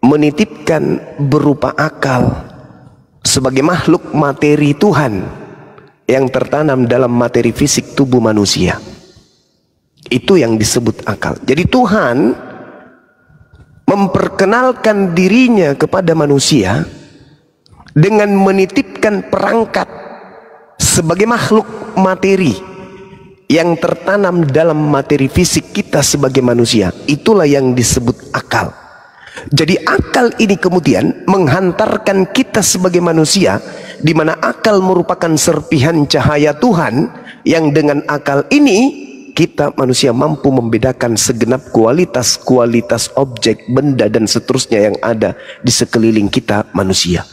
menitipkan berupa akal sebagai makhluk materi Tuhan yang tertanam dalam materi fisik tubuh manusia. Itu yang disebut akal. Jadi Tuhan memperkenalkan dirinya kepada manusia dengan menitipkan perangkat sebagai makhluk materi yang tertanam dalam materi fisik kita sebagai manusia. Itulah yang disebut akal. Jadi akal ini kemudian menghantarkan kita sebagai manusia, di mana akal merupakan serpihan cahaya Tuhan, yang dengan akal ini kita manusia mampu membedakan segenap kualitas-kualitas objek, benda dan seterusnya yang ada di sekeliling kita manusia.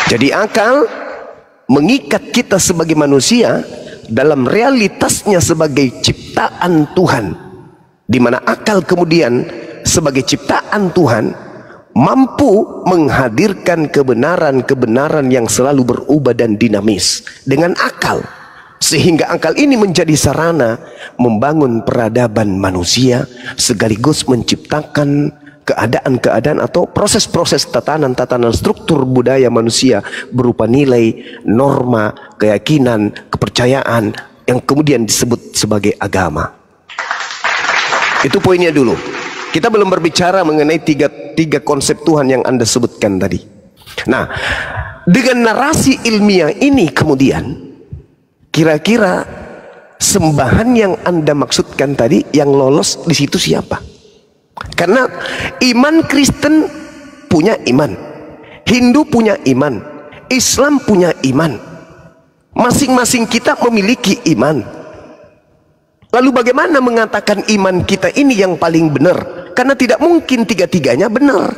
Jadi akal mengikat kita sebagai manusia dalam realitasnya sebagai ciptaan Tuhan, di mana akal kemudian sebagai ciptaan Tuhan mampu menghadirkan kebenaran-kebenaran yang selalu berubah dan dinamis dengan akal, sehingga akal ini menjadi sarana membangun peradaban manusia sekaligus menciptakan keadaan-keadaan atau proses-proses tatanan-tatanan struktur budaya manusia berupa nilai, norma, keyakinan, kepercayaan yang kemudian disebut sebagai agama. Itu poinnya dulu. Kita belum berbicara mengenai tiga konsep Tuhan yang Anda sebutkan tadi. Nah, dengan narasi ilmiah ini kemudian, kira-kira sembahan yang Anda maksudkan tadi yang lolos di situ siapa? Karena iman Kristen punya iman, Hindu punya iman, Islam punya iman. Masing-masing kita memiliki iman. Lalu bagaimana mengatakan iman kita ini yang paling benar? Karena tidak mungkin tiga-tiganya benar.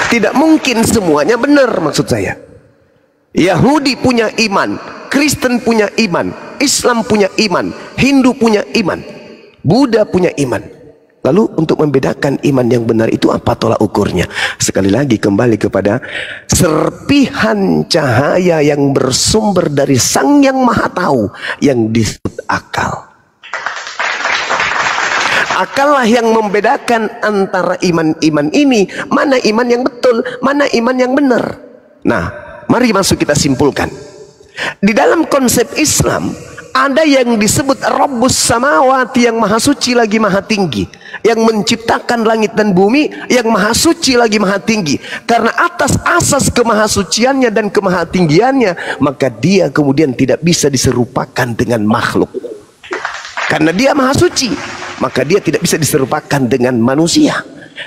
Tidak mungkin semuanya benar, maksud saya. Yahudi punya iman, Kristen punya iman, Islam punya iman, Hindu punya iman, Buddha punya iman. Lalu untuk membedakan iman yang benar itu apa tolak ukurnya? Sekali lagi kembali kepada serpihan cahaya yang bersumber dari Sang Yang Maha Tahu yang disebut akal. Akallah yang membedakan antara iman-iman ini, mana iman yang betul, mana iman yang benar. Nah, mari masuk kita simpulkan. Di dalam konsep Islam ada yang disebut Rabbus Samawati, yang maha suci lagi maha tinggi, yang menciptakan langit dan bumi, yang maha suci lagi maha tinggi. Karena atas asas kemahasuciannya dan kemahatinggiannya, maka dia kemudian tidak bisa diserupakan dengan makhluk. Karena dia maha suci, maka dia tidak bisa diserupakan dengan manusia.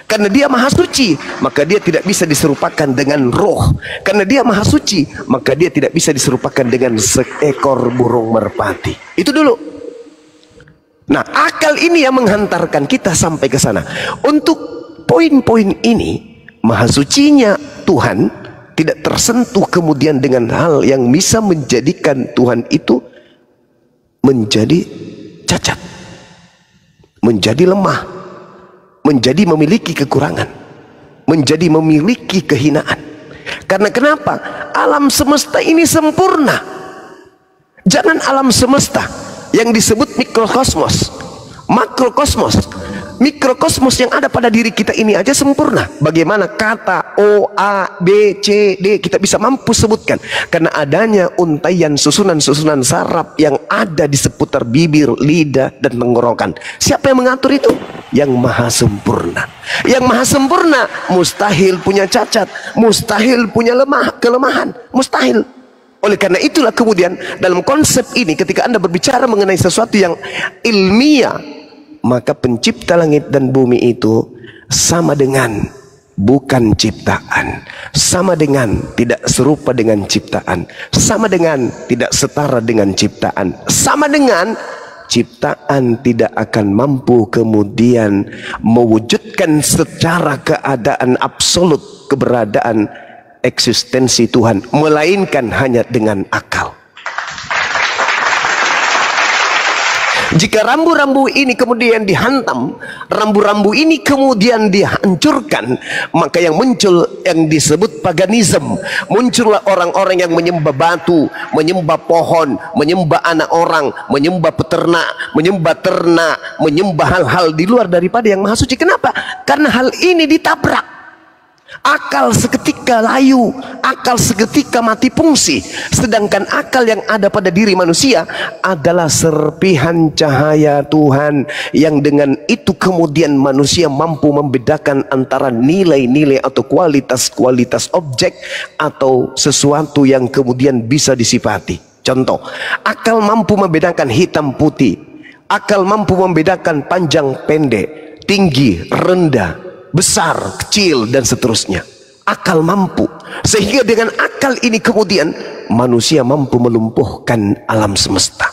Karena dia maha suci, maka dia tidak bisa diserupakan dengan roh. Karena dia maha suci, maka dia tidak bisa diserupakan dengan seekor burung merpati. Itu dulu. Nah, akal ini yang menghantarkan kita sampai ke sana. Untuk poin-poin ini, maha sucinya Tuhan tidak tersentuh kemudian dengan hal yang bisa menjadikan Tuhan itu menjadi cacat, menjadi lemah, menjadi memiliki kekurangan, menjadi memiliki kehinaan. Karena kenapa? Alam semesta ini sempurna. Jangan alam semesta yang disebut mikrokosmos, makrokosmos. Mikrokosmos yang ada pada diri kita ini aja sempurna. Bagaimana kata O, A, B, C, D kita bisa mampu sebutkan? Karena adanya untaian susunan-susunan saraf yang ada di seputar bibir, lidah, dan tenggorokan. Siapa yang mengatur itu? Yang maha sempurna. Yang maha sempurna mustahil punya cacat, mustahil punya kelemahan, mustahil. Oleh karena itulah kemudian dalam konsep ini, ketika Anda berbicara mengenai sesuatu yang ilmiah, maka pencipta langit dan bumi itu sama dengan bukan ciptaan, sama dengan tidak serupa dengan ciptaan, sama dengan tidak setara dengan ciptaan, sama dengan ciptaan tidak akan mampu kemudian mewujudkan secara keadaan absolut keberadaan eksistensi Tuhan, melainkan hanya dengan akal. Jika rambu-rambu ini kemudian dihantam, rambu-rambu ini kemudian dihancurkan, maka yang muncul yang disebut paganisme. Muncullah orang-orang yang menyembah batu, menyembah pohon, menyembah anak orang, menyembah peternak, menyembah ternak, menyembah hal-hal di luar daripada yang maha suci. Kenapa? Karena hal ini ditabrak. Akal seketika layu, akal seketika mati fungsi. Sedangkan akal yang ada pada diri manusia adalah serpihan cahaya Tuhan, yang dengan itu kemudian manusia mampu membedakan antara nilai-nilai atau kualitas-kualitas objek atau sesuatu yang kemudian bisa disifati. Contoh, akal mampu membedakan hitam putih, akal mampu membedakan panjang pendek, tinggi rendah, besar, kecil, dan seterusnya. Akal mampu. Sehingga dengan akal ini kemudian manusia mampu melumpuhkan alam semesta.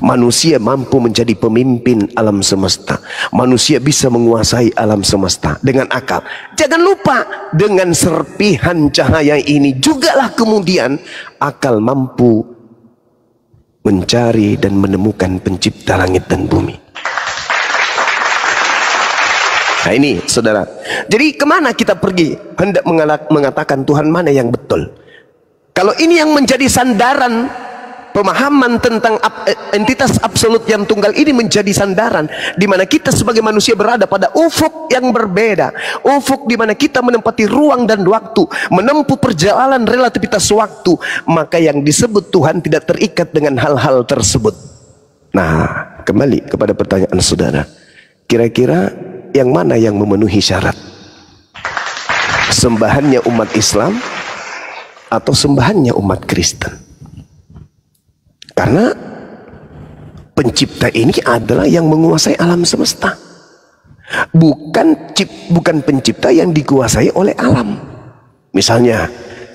Manusia mampu menjadi pemimpin alam semesta. Manusia bisa menguasai alam semesta dengan akal. Jangan lupa, dengan serpihan cahaya ini jugalah kemudian akal mampu mencari dan menemukan pencipta langit dan bumi. Nah ini saudara, jadi kemana kita pergi hendak mengatakan Tuhan mana yang betul? Kalau ini yang menjadi sandaran, pemahaman tentang entitas absolut yang tunggal ini menjadi sandaran, di mana kita sebagai manusia berada pada ufuk yang berbeda, ufuk di mana kita menempati ruang dan waktu, menempuh perjalanan relativitas waktu, maka yang disebut Tuhan tidak terikat dengan hal-hal tersebut. Nah, kembali kepada pertanyaan saudara, kira-kira yang mana yang memenuhi syarat? Sembahannya umat Islam atau sembahannya umat Kristen? Karena pencipta ini adalah yang menguasai alam semesta, bukan pencipta yang dikuasai oleh alam. Misalnya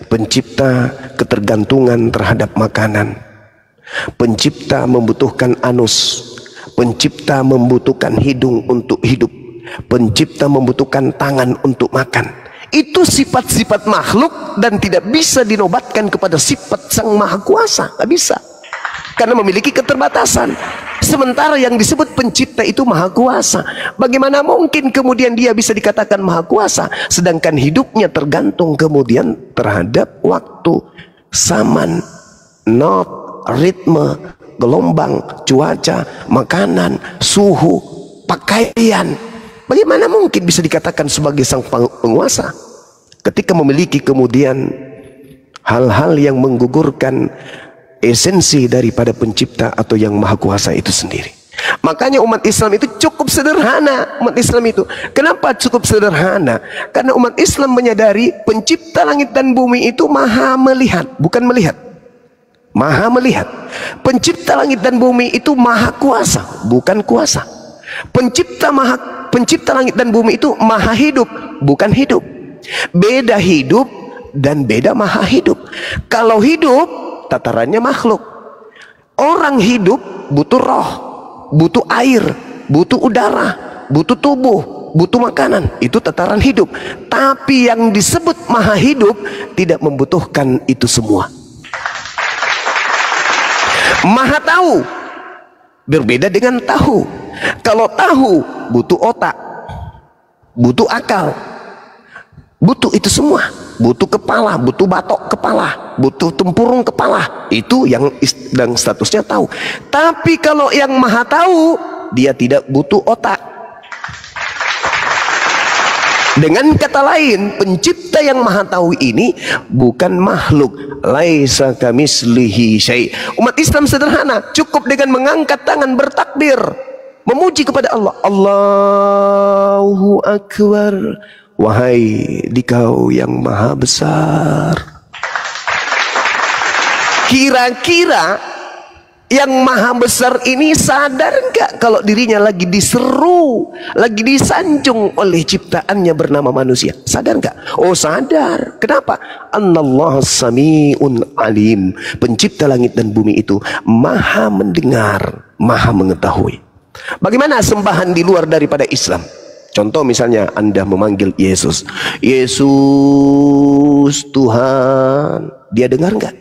pencipta ketergantungan terhadap makanan, pencipta membutuhkan anus, pencipta membutuhkan hidung untuk hidup, pencipta membutuhkan tangan untuk makan. Itu sifat-sifat makhluk dan tidak bisa dinobatkan kepada sifat Sang Maha Kuasa. Tidak bisa, karena memiliki keterbatasan. Sementara yang disebut pencipta itu Maha Kuasa. Bagaimana mungkin kemudian dia bisa dikatakan Maha Kuasa sedangkan hidupnya tergantung kemudian terhadap waktu, zaman, not, ritme, gelombang, cuaca, makanan, suhu, pakaian. Bagaimana mungkin bisa dikatakan sebagai sang penguasa ketika memiliki kemudian hal-hal yang menggugurkan esensi daripada pencipta atau yang maha kuasa itu sendiri? Makanya umat Islam itu cukup sederhana. Umat Islam itu kenapa cukup sederhana? Karena umat Islam menyadari pencipta langit dan bumi itu maha melihat, bukan melihat, maha melihat. Pencipta langit dan bumi itu maha kuasa, bukan kuasa. Pencipta langit dan bumi itu maha hidup, bukan hidup. Beda hidup dan beda maha hidup. Kalau hidup tatarannya makhluk. Orang hidup butuh roh, butuh air, butuh udara, butuh tubuh, butuh makanan. Itu tataran hidup. Tapi yang disebut maha hidup tidak membutuhkan itu semua. Maha tahu berbeda dengan tahu. Kalau tahu butuh otak, butuh akal, butuh itu semua, butuh kepala, butuh batok kepala, butuh tempurung kepala. Itu yang sedang statusnya tahu. Tapi kalau yang maha tahu, dia tidak butuh otak. Dengan kata lain, pencipta yang maha tahu ini bukan makhluk. Laisa kamislihi syai'. Umat Islam sederhana, cukup dengan mengangkat tangan bertakbir, memuji kepada Allah. Allahu Akbar. Wahai Dikau yang maha besar. Kira-kira yang maha besar ini sadar enggak kalau dirinya lagi diseru, lagi disanjung oleh ciptaannya bernama manusia? Sadar enggak? Oh sadar. Kenapa? Annallahu sami'un alim. Pencipta langit dan bumi itu maha mendengar, maha mengetahui. Bagaimana sembahan di luar daripada Islam? Contoh misalnya Anda memanggil Yesus, Yesus Tuhan, dia dengar enggak?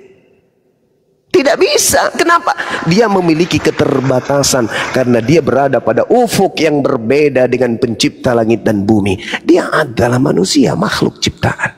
Tidak bisa. Kenapa? Dia memiliki keterbatasan karena dia berada pada ufuk yang berbeda dengan pencipta langit dan bumi. Dia adalah manusia, makhluk ciptaan.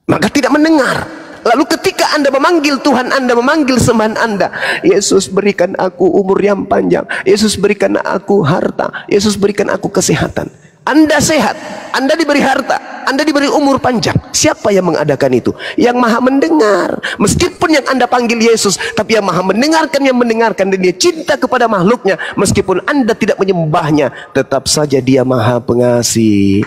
Maka tidak mendengar. Lalu ketika Anda memanggil Tuhan Anda, memanggil sembahan Anda, Yesus berikan aku umur yang panjang, Yesus berikan aku harta, Yesus berikan aku kesehatan. Anda sehat, Anda diberi harta, Anda diberi umur panjang. Siapa yang mengadakan itu? Yang maha mendengar. Meskipun yang Anda panggil Yesus, tapi yang maha mendengarkan, yang mendengarkan, dan dia cinta kepada makhluknya. Meskipun Anda tidak menyembahnya, tetap saja dia maha pengasih.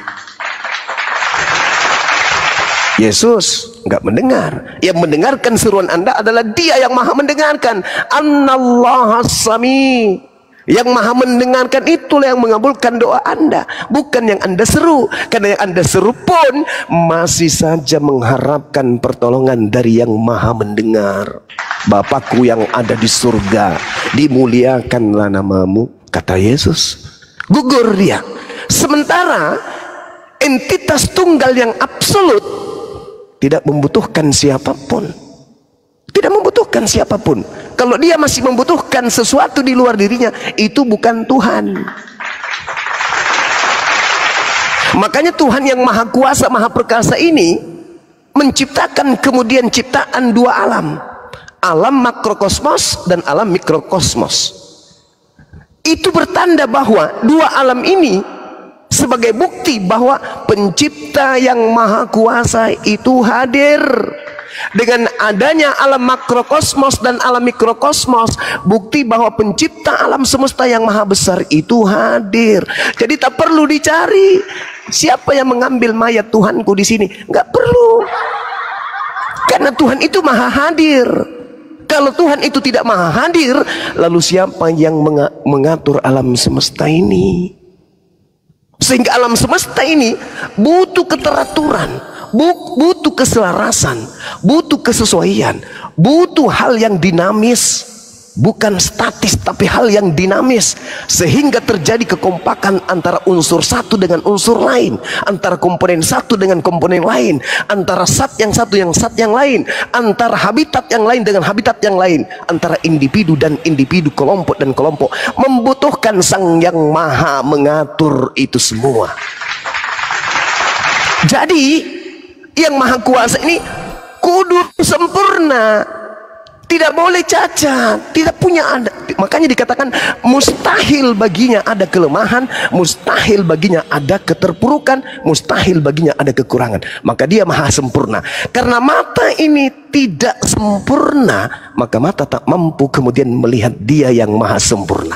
Yesus nggak mendengar. Yang mendengarkan seruan Anda adalah dia yang maha mendengarkan. Anallaha sami. Yang maha mendengarkan itulah yang mengabulkan doa Anda, bukan yang Anda seru. Karena yang Anda seru pun masih saja mengharapkan pertolongan dari yang maha mendengar. Bapakku yang ada di surga, dimuliakanlah namamu, kata Yesus. Gugur dia. Sementara entitas tunggal yang absolut tidak membutuhkan siapapun. Tidak membutuhkan siapapun. Kalau dia masih membutuhkan sesuatu di luar dirinya, itu bukan Tuhan. Makanya Tuhan yang maha kuasa, maha perkasa ini menciptakan kemudian ciptaan dua alam. Alam makrokosmos dan alam mikrokosmos. Itu bertanda bahwa dua alam ini sebagai bukti bahwa pencipta yang maha kuasa itu hadir. Dengan adanya alam makrokosmos dan alam mikrokosmos, bukti bahwa pencipta alam semesta yang maha besar itu hadir. Jadi tak perlu dicari siapa yang mengambil mayat Tuhanku di sini, nggak perlu. Karena Tuhan itu maha hadir. Kalau Tuhan itu tidak maha hadir, lalu siapa yang mengatur alam semesta ini? Sehingga alam semesta ini butuh keteraturan, butuh keselarasan, butuh kesesuaian, butuh hal yang dinamis, bukan statis tapi hal yang dinamis, sehingga terjadi kekompakan antara unsur satu dengan unsur lain, antara komponen satu dengan komponen lain, antara zat yang satu yang zat yang lain, antara habitat yang lain dengan habitat yang lain, antara individu dan individu, kelompok dan kelompok, membutuhkan Sang yang maha mengatur itu semua. Jadi yang maha kuasa ini kudu sempurna, tidak boleh cacat, tidak punya ada. Makanya dikatakan mustahil baginya ada kelemahan, mustahil baginya ada keterpurukan, mustahil baginya ada kekurangan. Maka dia maha sempurna. Karena mata ini tidak sempurna, maka mata tak mampu kemudian melihat dia yang maha sempurna.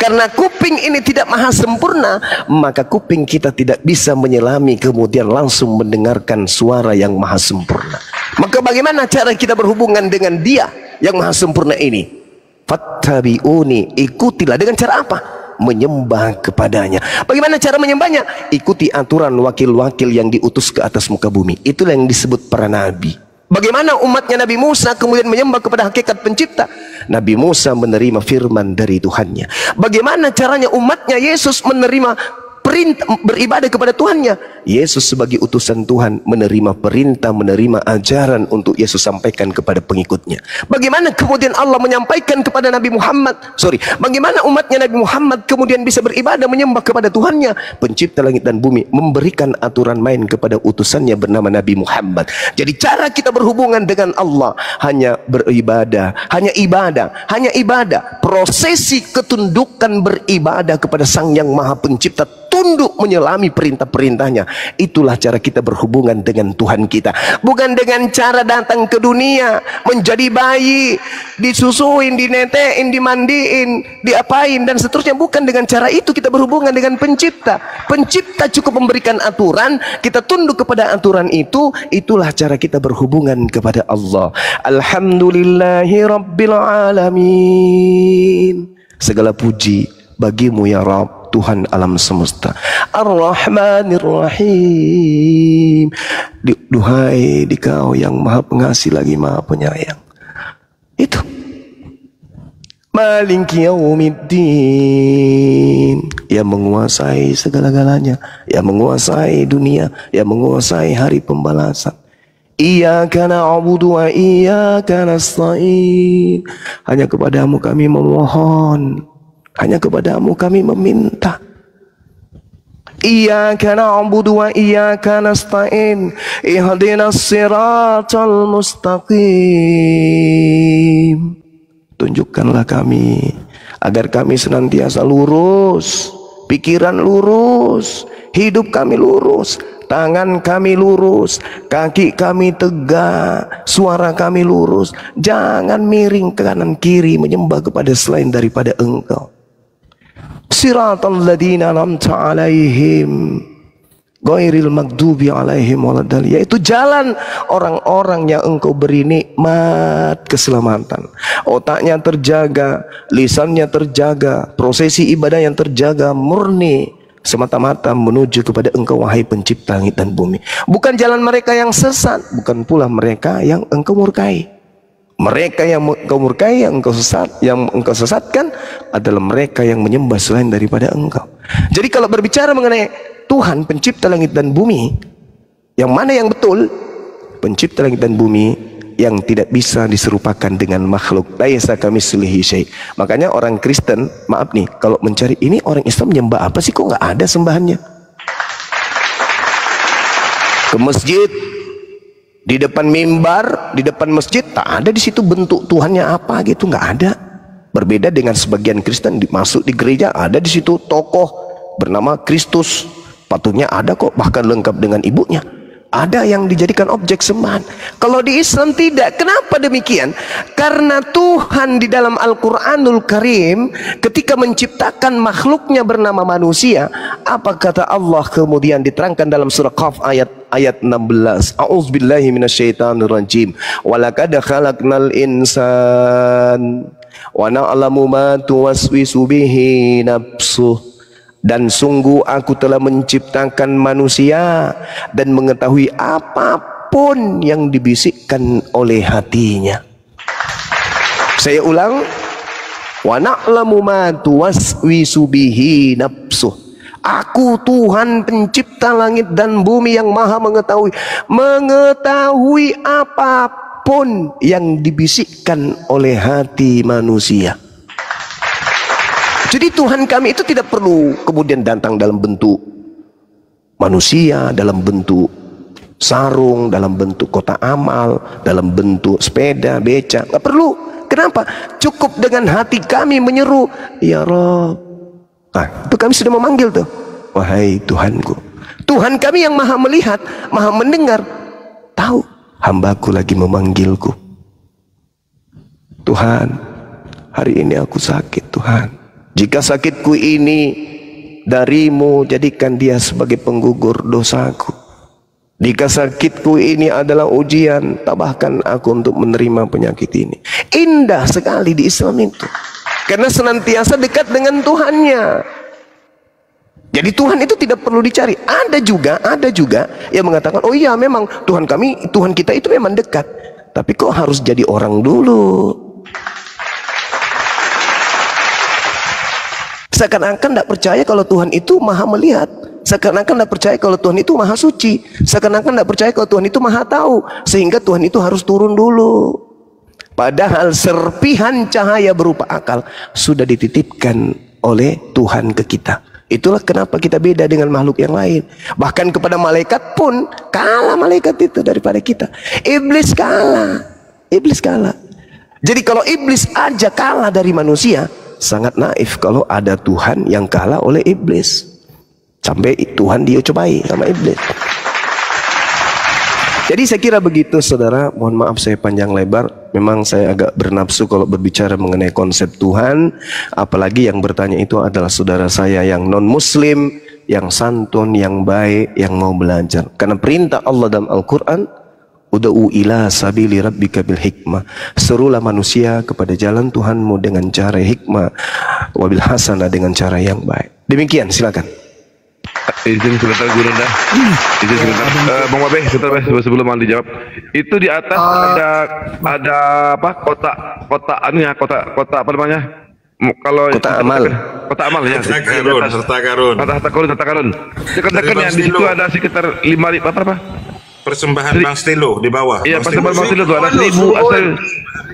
Karena kuping ini tidak maha sempurna, maka kuping kita tidak bisa menyelami kemudian langsung mendengarkan suara yang maha sempurna. Maka bagaimana cara kita berhubungan dengan dia yang maha sempurna ini? Fattabi'uni, ikutilah. Dengan cara apa? Menyembah kepadanya. Bagaimana cara menyembahnya? Ikuti aturan wakil-wakil yang diutus ke atas muka bumi. Itulah yang disebut para nabi. Bagaimana umatnya Nabi Musa kemudian menyembah kepada hakikat pencipta? Nabi Musa menerima firman dari Tuhannya. Bagaimana caranya umatnya Yesus menerima perintah beribadah kepada Tuhannya? Yesus sebagai utusan Tuhan menerima perintah, menerima ajaran untuk Yesus sampaikan kepada pengikutnya. Bagaimana kemudian Allah menyampaikan kepada Nabi Muhammad, bagaimana umatnya Nabi Muhammad kemudian bisa beribadah menyembah kepada Tuhannya? Pencipta langit dan bumi memberikan aturan main kepada utusannya bernama Nabi Muhammad. Jadi cara kita berhubungan dengan Allah hanya beribadah, hanya ibadah. Prosesi ketundukan beribadah kepada Sang yang Maha Pencipta, tunduk menyelami perintah-perintahnya. Itulah cara kita berhubungan dengan Tuhan kita. Bukan dengan cara datang ke dunia menjadi bayi, disusuin, dinetein, dimandiin, diapain dan seterusnya. Bukan dengan cara itu kita berhubungan dengan pencipta. Pencipta cukup memberikan aturan, kita tunduk kepada aturan itu. Itulah cara kita berhubungan kepada Allah. Alhamdulillahi Rabbil Alamin. Segala puji bagimu ya Rabb, Tuhan alam semesta. Ar-Rahmanir Rahim. Duhai di Kau yang maha pengasih lagi maha penyayang. Itu. Maliki Yaumiddin, yang menguasai segala-galanya, yang menguasai dunia, yang menguasai hari pembalasan. Iyyaka na'budu wa iyyaka nasta'in. Hanya kepadamu kami memohon, hanya kepadamu kami meminta. Iyyaka na'budu wa iyyaka nasta'in. Ihdinas siratal mustaqim. Tunjukkanlah kami agar kami senantiasa lurus, pikiran lurus, hidup kami lurus, tangan kami lurus, kaki kami tegak, suara kami lurus. Jangan miring ke kanan kiri menyembah kepada selain daripada Engkau. Siratal ladzina an'amta 'alaihim ghairil maghdubi 'alaihim waladdallin, yaitu jalan orang-orang yang Engkau beri nikmat keselamatan. Otaknya terjaga, lisannya terjaga, prosesi ibadah yang terjaga murni semata-mata menuju kepada Engkau, wahai pencipta langit dan bumi. Bukan jalan mereka yang sesat, bukan pula mereka yang Engkau murkai. Mereka yang Engkau murkai, yang Engkau sesatkan adalah mereka yang menyembah selain daripada Engkau. Jadi kalau berbicara mengenai Tuhan pencipta langit dan bumi, yang mana yang betul? Pencipta langit dan bumi yang tidak bisa diserupakan dengan makhluk. Laisa kamitslihi syai'. Makanya orang Kristen, maaf nih, kalau mencari ini orang Islam menyembah apa sih, kok nggak ada sembahannya? Ke masjid, di depan mimbar, di depan masjid, tak ada di situ bentuk Tuhannya apa gitu, nggak ada. Berbeda dengan sebagian Kristen, masuk di gereja ada di situ tokoh bernama Kristus, patungnya ada kok, bahkan lengkap dengan ibunya. Ada yang dijadikan objek sembahan. Kalau di Islam tidak. Kenapa demikian? Karena Tuhan di dalam Al-Quranul Karim ketika menciptakan makhluknya bernama manusia, apa kata Allah kemudian diterangkan dalam surah Qaf ayat 16. A'udzubillahi minasyaitonirrajim. Walaqad khalaqnal insan wa na'lamu ma tuwaswisu bihi nafsuh. Dan sungguh aku telah menciptakan manusia dan mengetahui apapun yang dibisikkan oleh hatinya. Saya ulang, wa na'lamu ma tuwaswisu bihi nafsuh. Aku Tuhan pencipta langit dan bumi yang maha mengetahui apapun yang dibisikkan oleh hati manusia. Jadi Tuhan kami itu tidak perlu kemudian datang dalam bentuk manusia, dalam bentuk sarung, dalam bentuk kotak amal, dalam bentuk sepeda, beca. Nggak perlu. Kenapa? Cukup dengan hati kami menyeru, ya Rabb. Nah, itu kami sudah memanggil tuh, wahai Tuhanku. Tuhan kami yang maha melihat, maha mendengar, tahu hambaku lagi memanggilku. Tuhan, hari ini aku sakit Tuhan. Jika sakitku ini darimu, jadikan dia sebagai penggugur dosaku. Jika sakitku ini adalah ujian, tabahkan aku untuk menerima penyakit ini. Indah sekali di Islam itu, karena senantiasa dekat dengan Tuhannya. Jadi Tuhan itu tidak perlu dicari. Ada juga yang mengatakan, oh iya memang Tuhan kami, Tuhan kita itu memang dekat, tapi kok harus jadi orang dulu? Seakan-akan tidak percaya kalau Tuhan itu maha melihat. Seakan-akan tidak percaya kalau Tuhan itu maha suci. Seakan-akan tidak percaya kalau Tuhan itu maha tahu. Sehingga Tuhan itu harus turun dulu. Padahal serpihan cahaya berupa akal sudah dititipkan oleh Tuhan ke kita. Itulah kenapa kita beda dengan makhluk yang lain. Bahkan kepada malaikat pun kalah malaikat itu daripada kita. Iblis kalah. Iblis kalah. Jadi kalau iblis aja kalah dari manusia, sangat naif kalau ada Tuhan yang kalah oleh iblis. Sampai Tuhan dia cobai sama iblis. Jadi saya kira begitu saudara. Mohon maaf saya panjang lebar. Memang saya agak bernafsu kalau berbicara mengenai konsep Tuhan. Apalagi yang bertanya itu adalah saudara saya yang non muslim, yang santun, yang baik, yang mau belajar. Karena perintah Allah dalam Al-Quran, ud'u ila sabili rabbika bil hikmah. Serulah manusia kepada jalan Tuhanmu dengan cara hikmah, wabil hasanah dengan cara yang baik. Demikian, silakan. Izin sebentar Guru dah. Izin sebentar. Bang Wabe, sebentar sebelum mau dijawab. Itu di atas ada apa? Kotak anunya, kotak apa namanya? Kalau kotak amal. Kotak amal ya. Harta karun. Harta karun. Dekat-dekatnya di situ ada sekitar 5 apa? persembahan Bang Stelo di bawah. Iya, persembahan Bang Stelo tuh ada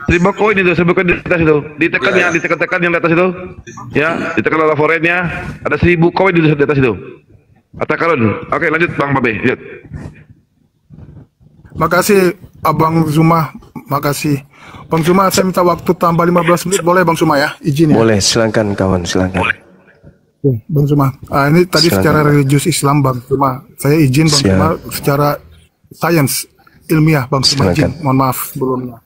1000 koin itu, 1000 koin di atas itu. Ditekan ya, ditekan yang di atas itu. Ya, ditekan oleh forennya, ada 1000 koin di atas itu. Atas karun. Oke, lanjut Bang Babe, lanjut. Makasih Abang Zuma, makasih. Bang Zuma, saya minta waktu tambah 15 menit, boleh Bang Zuma ya? Izin ya? Boleh, silakan kawan, silakan. Bang Zuma, ini tadi Silakan, secara religius Islam Bang Zuma. Saya izin Bang Siap. Zuma secara sains ilmiah Bang Zuma, izin. Silakan. Mohon maaf sebelumnya.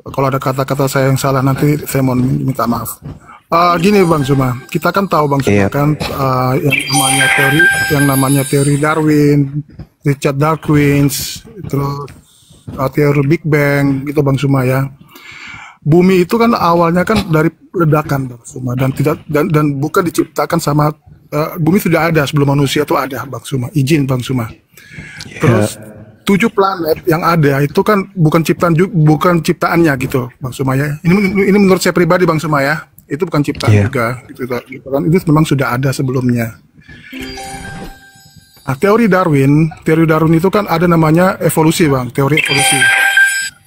Kalau ada kata-kata saya yang salah nanti saya mohon minta maaf. Gini Bang Zuma, kita kan tahu Bang Zuma Iya. kan yang namanya teori Darwin, Richard Dawkins, terus teori Big Bang gitu Bang Zuma ya. Bumi itu kan awalnya kan dari ledakan Bang Zuma dan bukan diciptakan sama bumi sudah ada sebelum manusia itu ada Bang Zuma. Izin Bang Zuma. Terus 7 planet yang ada itu kan bukan ciptaannya gitu Bang Zuma ya. Ini menurut saya pribadi Bang Zuma ya. Itu bukan ciptaan juga gitu kan. Itu memang sudah ada sebelumnya. Nah, teori Darwin itu kan ada namanya evolusi Bang, teori evolusi.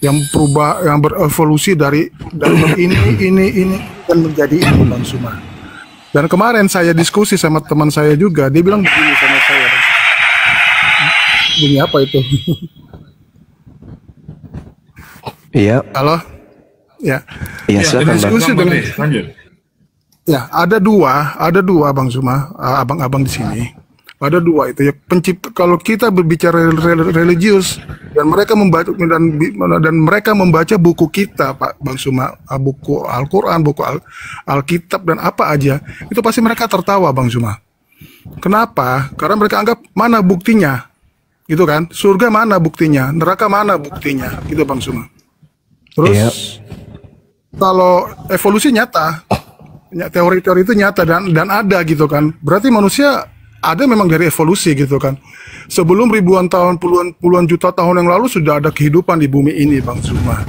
Yang berevolusi dari ini dan menjadi ini Bang Zuma. Dan kemarin saya diskusi sama teman saya juga, dia bilang begini sama saya. Bang. Bunyi apa itu? Iya. Halo? Ya. Iya, silakan Bang. Diskusi Bang dengan Babe, lanjut. ya, ada dua Bang Zuma, abang-abang di sini. Ada dua itu ya kalau kita berbicara religius dan mereka membaca buku kita Pak Bang Zuma, buku Al-Qur'an, buku Alkitab dan apa aja, itu pasti mereka tertawa Bang Zuma. Kenapa? Karena mereka anggap mana buktinya? Gitu kan? Surga mana buktinya? Neraka mana buktinya? Gitu Bang Zuma. Terus kalau evolusi nyata, teori-teori itu nyata dan ada gitu kan. Berarti manusia ada memang dari evolusi gitu kan. Sebelum ribuan tahun, puluhan juta tahun yang lalu sudah ada kehidupan di bumi ini Bang Zuma.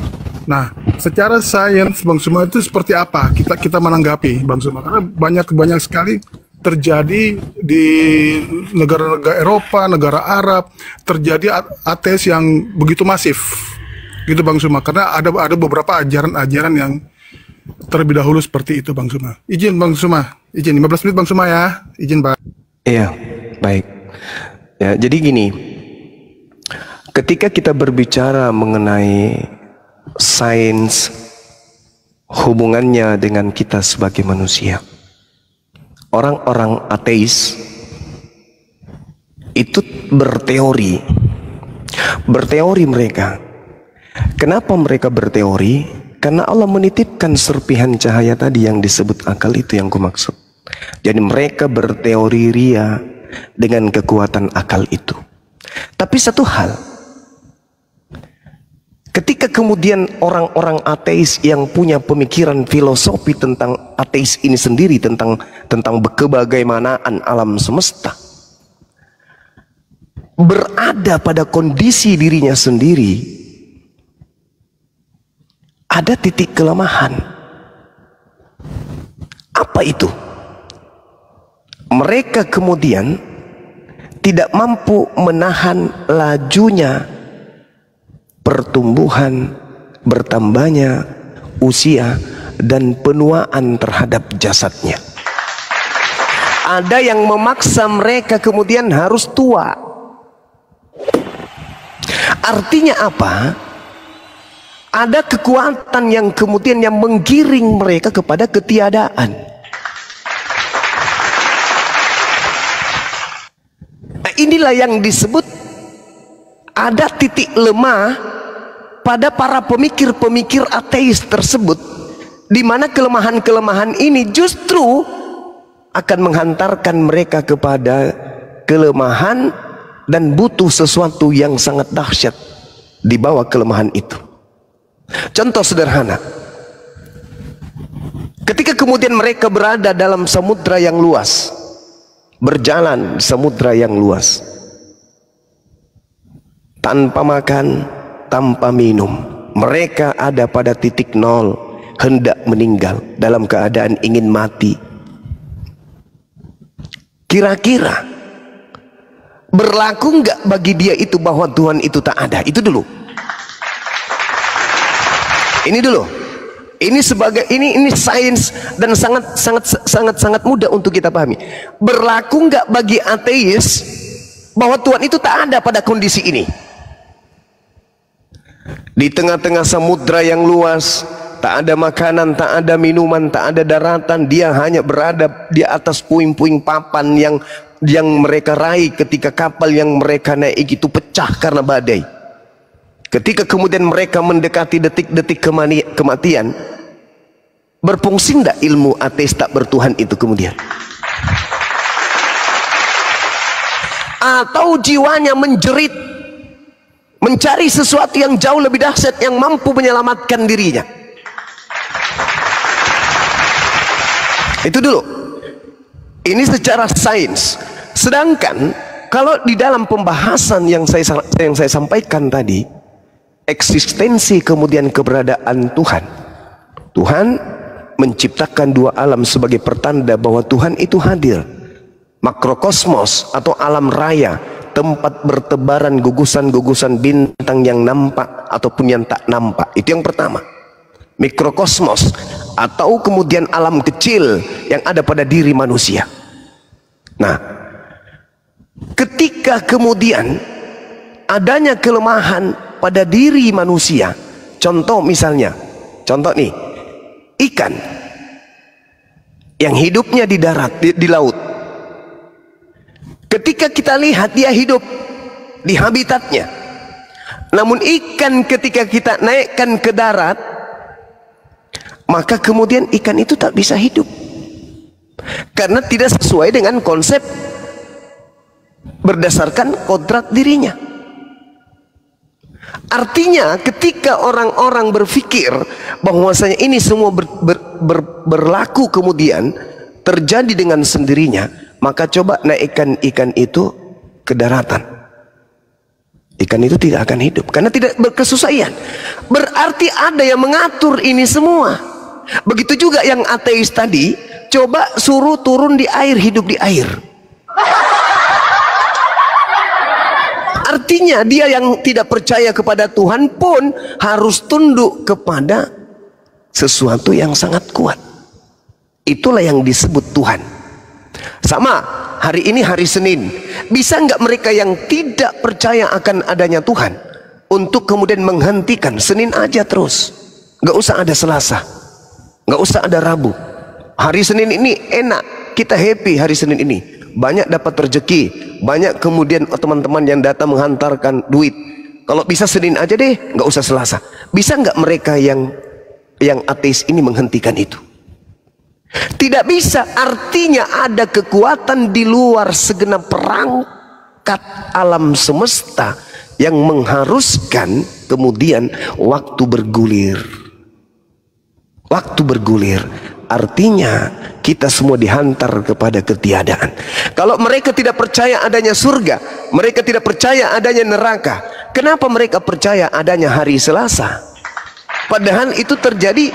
Nah, secara sains Bang Zuma itu seperti apa? Kita menanggapi Bang Zuma karena banyak sekali terjadi di negara-negara Eropa, negara Arab, terjadi ateis yang begitu masif. Gitu Bang Zuma karena ada beberapa ajaran-ajaran yang terlebih dahulu seperti itu Bang Zuma. Izin Bang Zuma, izin 15 menit Bang Zuma ya. Izin Bang. Iya, baik. Ya, jadi gini, ketika kita berbicara mengenai sains hubungannya dengan kita sebagai manusia, orang-orang ateis itu berteori mereka. Kenapa mereka berteori? Karena Allah menitipkan serpihan cahaya tadi yang disebut akal itu yang kumaksud. Jadi mereka berteori ria dengan kekuatan akal itu. Tapi satu hal, ketika kemudian orang-orang ateis yang punya pemikiran filosofi tentang ateis ini sendiri, tentang kebagaimanaan alam semesta, berada pada kondisi dirinya sendiri, ada titik kelemahan. Apa itu? Mereka kemudian tidak mampu menahan lajunya pertumbuhan, bertambahnya usia dan penuaan terhadap jasadnya. Ada yang memaksa mereka kemudian harus tua. Artinya apa? Ada kekuatan yang kemudian yang menggiring mereka kepada ketiadaan. Nah, inilah yang disebut ada titik lemah pada para pemikir-pemikir ateis tersebut, di mana kelemahan-kelemahan ini justru akan menghantarkan mereka kepada kelemahan dan butuh sesuatu yang sangat dahsyat di bawah kelemahan itu. Contoh sederhana, ketika kemudian mereka berada dalam samudra yang luas, berjalan di samudra yang luas, tanpa makan, tanpa minum, mereka ada pada titik nol, hendak meninggal, dalam keadaan ingin mati. Kira-kira Berlaku nggak bagi dia itu bahwa Tuhan itu tak ada? Itu dulu. Ini dulu. Ini sebagai ini sains dan sangat mudah untuk kita pahami. Berlaku nggak bagi ateis bahwa Tuhan itu tak ada pada kondisi ini? Di tengah-tengah samudra yang luas, tak ada makanan, tak ada minuman, tak ada daratan, dia hanya berada di atas puing-puing papan yang mereka raih ketika kapal yang mereka naik itu pecah karena badai. Ketika kemudian mereka mendekati detik-detik kematian, berfungsi tidak ilmu ateis tak bertuhan itu kemudian? Atau jiwanya menjerit, mencari sesuatu yang jauh lebih dahsyat yang mampu menyelamatkan dirinya? Itu dulu. Ini secara sains. Sedangkan kalau di dalam pembahasan yang saya sampaikan tadi, eksistensi kemudian keberadaan Tuhan. Tuhan menciptakan dua alam sebagai pertanda bahwa Tuhan itu hadir. Makrokosmos atau alam raya, tempat bertebaran gugusan-gugusan bintang yang nampak ataupun yang tak nampak. Itu yang pertama. Mikrokosmos atau kemudian alam kecil yang ada pada diri manusia. Nah, ketika kemudian adanya kelemahan pada diri manusia, contoh misalnya, contoh nih, ikan yang hidupnya di darat, di laut. Ketika kita lihat dia hidup di habitatnya, namun ikan ketika kita naikkan ke darat, maka kemudian ikan itu tak bisa hidup karena tidak sesuai dengan konsep berdasarkan kodrat dirinya. Artinya ketika orang-orang berpikir bahwasanya ini semua berlaku kemudian terjadi dengan sendirinya, maka coba naikkan ikan itu ke daratan. Ikan itu tidak akan hidup karena tidak berkesusahan. Berarti ada yang mengatur ini semua. Begitu juga yang ateis tadi, coba suruh turun di air, hidup di air. Artinya dia yang tidak percaya kepada Tuhan pun harus tunduk kepada sesuatu yang sangat kuat. Itulah yang disebut Tuhan. Sama, hari ini hari Senin, bisa nggak mereka yang tidak percaya akan adanya Tuhan untuk kemudian menghentikan Senin aja terus, nggak usah ada Selasa, nggak usah ada Rabu. Hari Senin ini enak, kita happy hari Senin ini, banyak dapat rezeki, banyak kemudian teman-teman yang datang menghantarkan duit. Kalau bisa Senin aja deh, nggak usah Selasa. Bisa nggak mereka yang ateis ini menghentikan itu? Tidak bisa. Artinya ada kekuatan di luar segenap perangkat alam semesta yang mengharuskan kemudian waktu bergulir. Waktu bergulir artinya kita semua dihantar kepada ketiadaan. Kalau mereka tidak percaya adanya surga, mereka tidak percaya adanya neraka, kenapa mereka percaya adanya hari Selasa? Padahal itu terjadi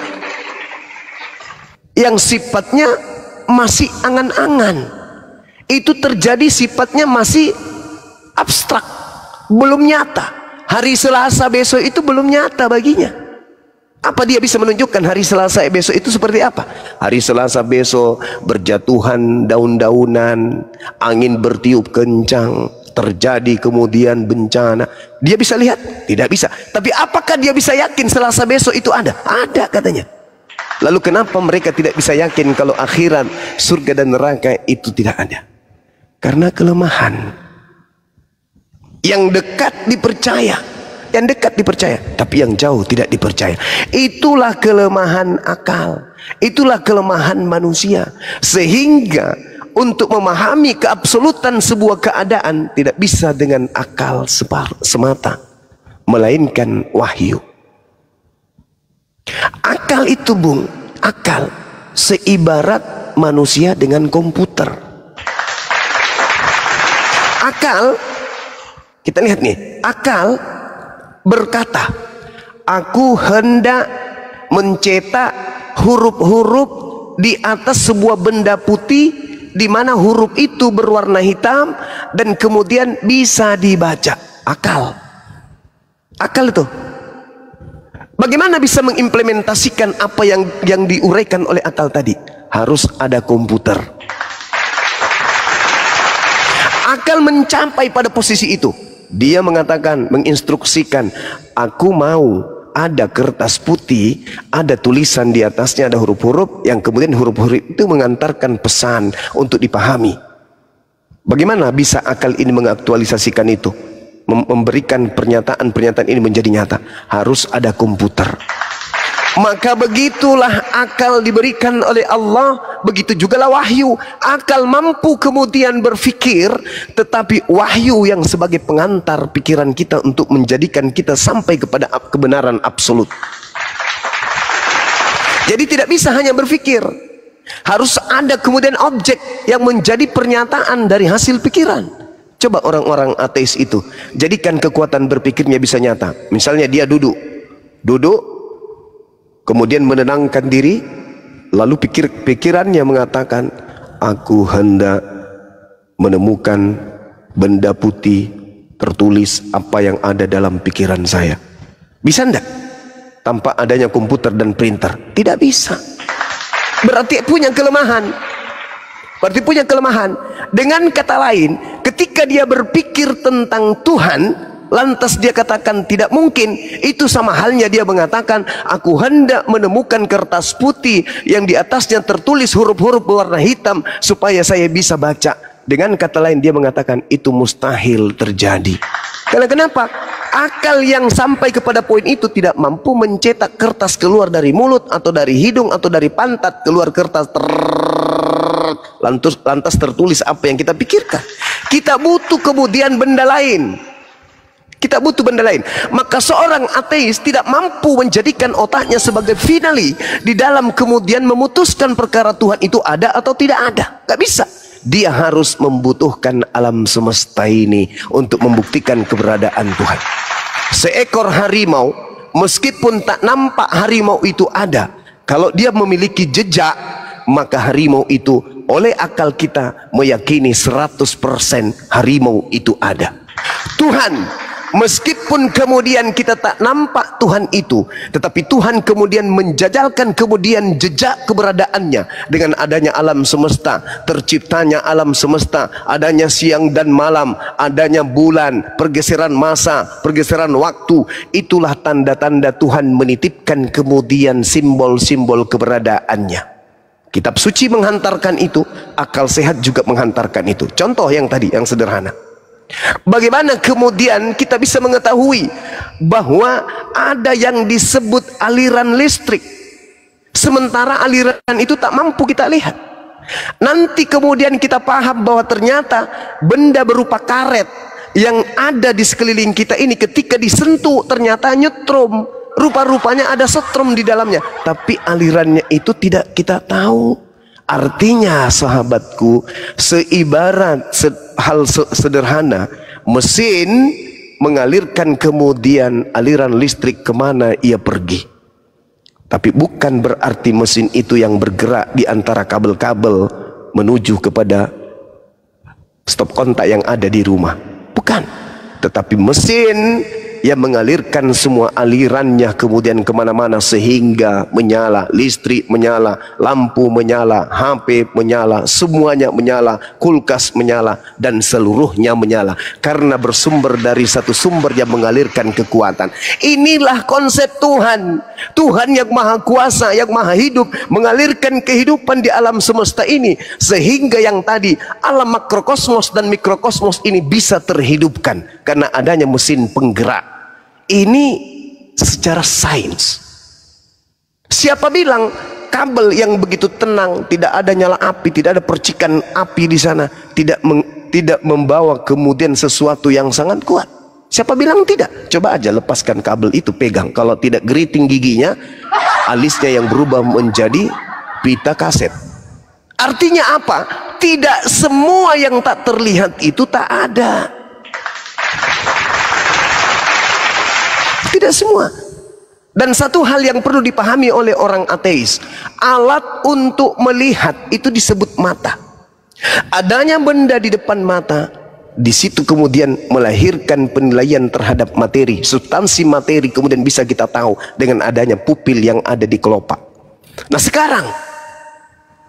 yang sifatnya masih angan-angan. Itu terjadi sifatnya masih abstrak, belum nyata. Hari Selasa besok itu belum nyata baginya. Apa dia bisa menunjukkan hari Selasa besok itu seperti apa? Hari Selasa besok berjatuhan daun-daunan, angin bertiup kencang, terjadi kemudian bencana. Dia bisa lihat? Tidak bisa. Tapi apakah dia bisa yakin Selasa besok itu ada? Ada katanya. Lalu kenapa mereka tidak bisa yakin kalau akhirat surga dan neraka itu tidak ada? Karena kelemahan. Yang dekat dipercaya, yang dekat dipercaya, tapi yang jauh tidak dipercaya. Itulah kelemahan akal, itulah kelemahan manusia. Sehingga untuk memahami keabsolutan sebuah keadaan tidak bisa dengan akal semata, melainkan wahyu. Akal itu bung, akal seibarat manusia dengan komputer. Akal, kita lihat nih, akal berkata, aku hendak mencetak huruf-huruf di atas sebuah benda putih di mana huruf itu berwarna hitam dan kemudian bisa dibaca. Akal. Akal itu. Bagaimana bisa mengimplementasikan apa yang diuraikan oleh akal tadi? Harus ada komputer. Akal mencapai pada posisi itu. Dia mengatakan, menginstruksikan, aku mau ada kertas putih, ada tulisan di atasnya, ada huruf-huruf, yang kemudian huruf-huruf itu mengantarkan pesan untuk dipahami. Bagaimana bisa akal ini mengaktualisasikan itu? Memberikan pernyataan-pernyataan ini menjadi nyata. Harus ada komputer. Maka begitulah akal diberikan oleh Allah, begitu juga wahyu. Akal mampu kemudian berfikir, tetapi wahyu yang sebagai pengantar pikiran kita untuk menjadikan kita sampai kepada kebenaran absolut. Jadi tidak bisa hanya berfikir, harus ada kemudian objek yang menjadi pernyataan dari hasil pikiran. Coba orang-orang ateis itu, jadikan kekuatan berpikirnya bisa nyata. Misalnya dia duduk, kemudian menenangkan diri, lalu pikirannya mengatakan, aku hendak menemukan benda putih tertulis apa yang ada dalam pikiran saya. Bisa enggak? Tanpa adanya komputer dan printer? Tidak bisa. Berarti punya kelemahan. Dengan kata lain, ketika dia berpikir tentang Tuhan, lantas dia katakan tidak mungkin, itu sama halnya dia mengatakan, aku hendak menemukan kertas putih yang di atasnya tertulis huruf-huruf berwarna hitam supaya saya bisa baca. Dengan kata lain dia mengatakan itu mustahil terjadi. Karena kenapa? Akal yang sampai kepada poin itu tidak mampu mencetak kertas keluar dari mulut atau dari hidung atau dari pantat, keluar kertas lantas tertulis apa yang kita pikirkan. Kita butuh kemudian benda lain. Maka seorang ateis tidak mampu menjadikan otaknya sebagai finali di dalam kemudian memutuskan perkara Tuhan itu ada atau tidak ada. Gak bisa. Dia harus membutuhkan alam semesta ini untuk membuktikan keberadaan Tuhan. Seekor harimau, meskipun tak nampak harimau itu ada, kalau dia memiliki jejak, maka harimau itu oleh akal kita meyakini 100% harimau itu ada. Tuhan, meskipun kemudian kita tak nampak Tuhan itu, tetapi Tuhan kemudian menjajalkan kemudian jejak keberadaannya dengan adanya alam semesta, terciptanya alam semesta, adanya siang dan malam, adanya bulan, pergeseran masa, pergeseran waktu. Itulah tanda-tanda Tuhan menitipkan kemudian simbol-simbol keberadaannya. Kitab suci menghantarkan itu, akal sehat juga menghantarkan itu. Contoh yang tadi, yang sederhana. Bagaimana kemudian kita bisa mengetahui bahwa ada yang disebut aliran listrik, sementara aliran itu tak mampu kita lihat. Nanti kemudian kita paham bahwa ternyata benda berupa karet yang ada di sekeliling kita ini ketika disentuh ternyata nyetrum, rupa-rupanya ada setrum di dalamnya, tapi alirannya itu tidak kita tahu. Artinya sahabatku, seibarat hal sederhana, mesin mengalirkan kemudian aliran listrik kemana ia pergi. Tapi bukan berarti mesin itu yang bergerak di antara kabel-kabel menuju kepada stop kontak yang ada di rumah. Bukan. Tetapi mesin yang mengalirkan semua alirannya kemudian kemana-mana sehingga menyala, listrik menyala, lampu menyala, HP menyala, semuanya menyala, kulkas menyala, dan seluruhnya menyala karena bersumber dari satu sumber yang mengalirkan kekuatan. Inilah konsep Tuhan. Tuhan yang maha kuasa, yang maha hidup, mengalirkan kehidupan di alam semesta ini sehingga yang tadi alam makrokosmos dan mikrokosmos ini bisa terhidupkan karena adanya mesin penggerak. Ini secara sains. Siapa bilang kabel yang begitu tenang, tidak ada nyala api, tidak ada percikan api di sana, tidak membawa kemudian sesuatu yang sangat kuat? Siapa bilang tidak? Coba aja lepaskan kabel itu, pegang. Kalau tidak geriting giginya, alisnya yang berubah menjadi pita kaset. Artinya apa? Tidak semua yang tak terlihat itu tak ada. Tidak semua. Dan satu hal yang perlu dipahami oleh orang ateis, alat untuk melihat itu disebut mata. Adanya benda di depan mata, di situ kemudian melahirkan penilaian terhadap materi, substansi materi kemudian bisa kita tahu dengan adanya pupil yang ada di kelopak. Nah sekarang,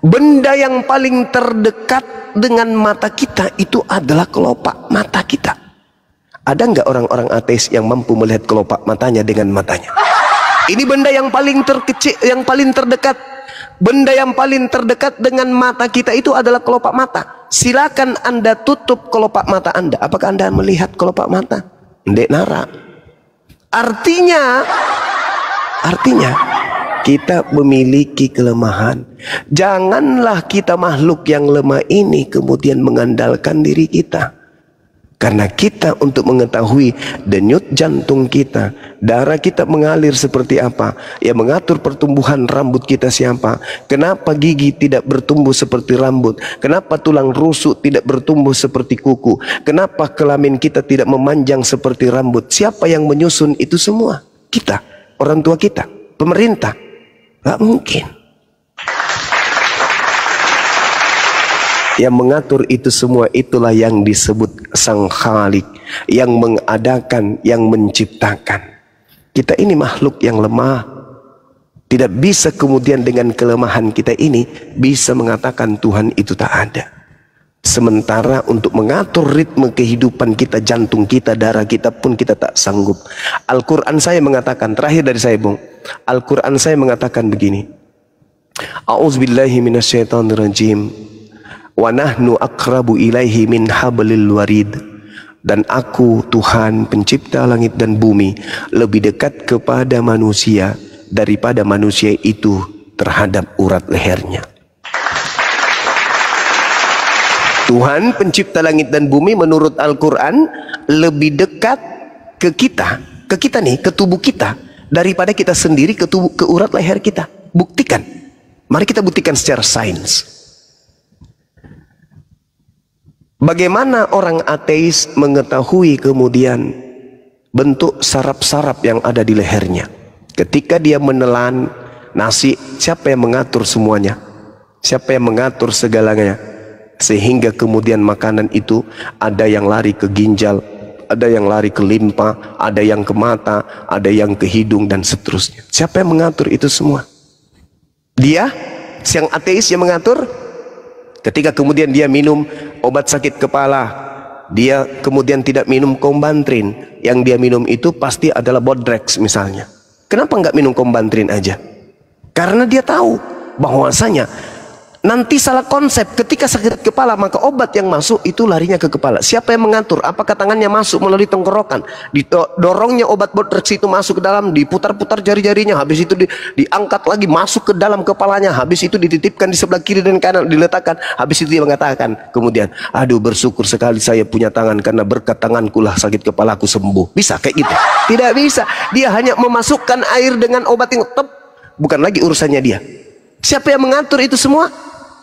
benda yang paling terdekat dengan mata kita itu adalah kelopak mata kita. Ada nggak orang-orang ateis yang mampu melihat kelopak matanya dengan matanya? Ini benda yang paling terkecil, yang paling terdekat. Benda yang paling terdekat dengan mata kita itu adalah kelopak mata. Silakan Anda tutup kelopak mata Anda. Apakah Anda melihat kelopak mata? Ndek nara. Artinya kita memiliki kelemahan. Janganlah kita makhluk yang lemah ini kemudian mengandalkan diri kita. Karena kita untuk mengetahui denyut jantung kita, darah kita mengalir seperti apa, yang mengatur pertumbuhan rambut kita siapa, kenapa gigi tidak bertumbuh seperti rambut, kenapa tulang rusuk tidak bertumbuh seperti kuku, kenapa kelamin kita tidak memanjang seperti rambut, siapa yang menyusun itu semua? Kita, orang tua kita, pemerintah. Gak mungkin. Yang mengatur itu semua itulah yang disebut Sang Khalik, yang mengadakan, yang menciptakan. Kita ini makhluk yang lemah. Tidak bisa kemudian dengan kelemahan kita ini bisa mengatakan Tuhan itu tak ada. Sementara untuk mengatur ritme kehidupan kita, jantung kita, darah kita pun kita tak sanggup. Al-Quran saya mengatakan, terakhir dari saya Bung, Al-Quran saya mengatakan begini, A'udzubillahi minasyaitonirrajim, wa nahnu aqrabu ilaihi min hablil warid. Dan aku Tuhan pencipta langit dan bumi lebih dekat kepada manusia daripada manusia itu terhadap urat lehernya. Tuhan pencipta langit dan bumi menurut Al-Quran lebih dekat ke kita nih, ke tubuh kita daripada kita sendiri ke urat leher kita. Buktikan. Mari kita buktikan secara sains. Bagaimana orang ateis mengetahui kemudian bentuk saraf-saraf yang ada di lehernya? Ketika dia menelan nasi, siapa yang mengatur semuanya? Siapa yang mengatur segalanya? Sehingga kemudian makanan itu ada yang lari ke ginjal, ada yang lari ke limpa, ada yang ke mata, ada yang ke hidung dan seterusnya. Siapa yang mengatur itu semua? Dia, yang ateis yang mengatur. Ketika kemudian dia minum obat sakit kepala, dia kemudian tidak minum Combantrin, yang dia minum itu pasti adalah Bodrex misalnya. Kenapa nggak minum Combantrin aja? Karena dia tahu bahwasanya nanti salah konsep. Ketika sakit kepala maka obat yang masuk itu larinya ke kepala. Siapa yang mengatur? Apakah tangannya masuk melalui tenggorokan, didorongnya obat Bodrex itu masuk ke dalam, diputar-putar jari-jarinya, habis itu diangkat lagi masuk ke dalam kepalanya, habis itu dititipkan di sebelah kiri dan kanan, diletakkan, habis itu dia mengatakan kemudian, aduh bersyukur sekali saya punya tangan karena berkat tanganku lah sakit kepalaku sembuh. Bisa kayak gitu? Tidak bisa. Dia hanya memasukkan air dengan obat yang bukan lagi urusannya dia. Siapa yang mengatur itu semua?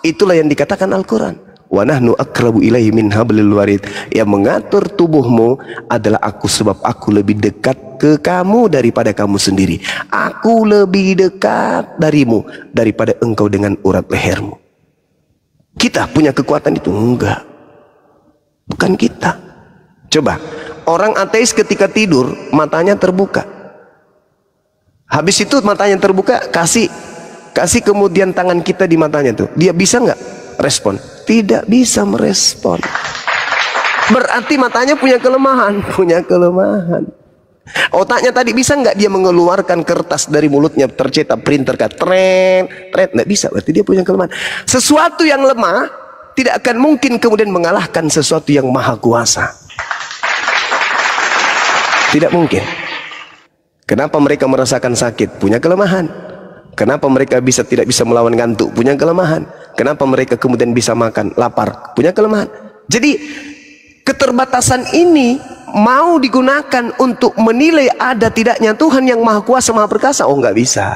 Itulah yang dikatakan Al-Quran. Wa nahnu aqrabu ilaihi min hablil warid. Yang mengatur tubuhmu adalah aku, sebab aku lebih dekat ke kamu daripada kamu sendiri. Aku lebih dekat darimu daripada engkau dengan urat lehermu. Kita punya kekuatan itu? Enggak. Bukan kita. Coba, orang ateis ketika tidur matanya terbuka. Habis itu matanya terbuka, kasih kemudian tangan kita di matanya tuh, dia bisa nggak respon? Tidak bisa merespon. Berarti matanya punya kelemahan. Otaknya tadi bisa nggak dia mengeluarkan kertas dari mulutnya tercetak printer kan tren, nggak bisa. Berarti dia punya kelemahan. Sesuatu yang lemah tidak akan mungkin kemudian mengalahkan sesuatu yang maha kuasa. Tidak mungkin. Kenapa mereka merasakan sakit? Punya kelemahan. Kenapa mereka tidak bisa melawan ngantuk? Punya kelemahan. Kenapa mereka kemudian bisa makan lapar? Punya kelemahan. Jadi keterbatasan ini mau digunakan untuk menilai ada tidaknya Tuhan yang maha kuasa, maha perkasa? Oh, nggak bisa.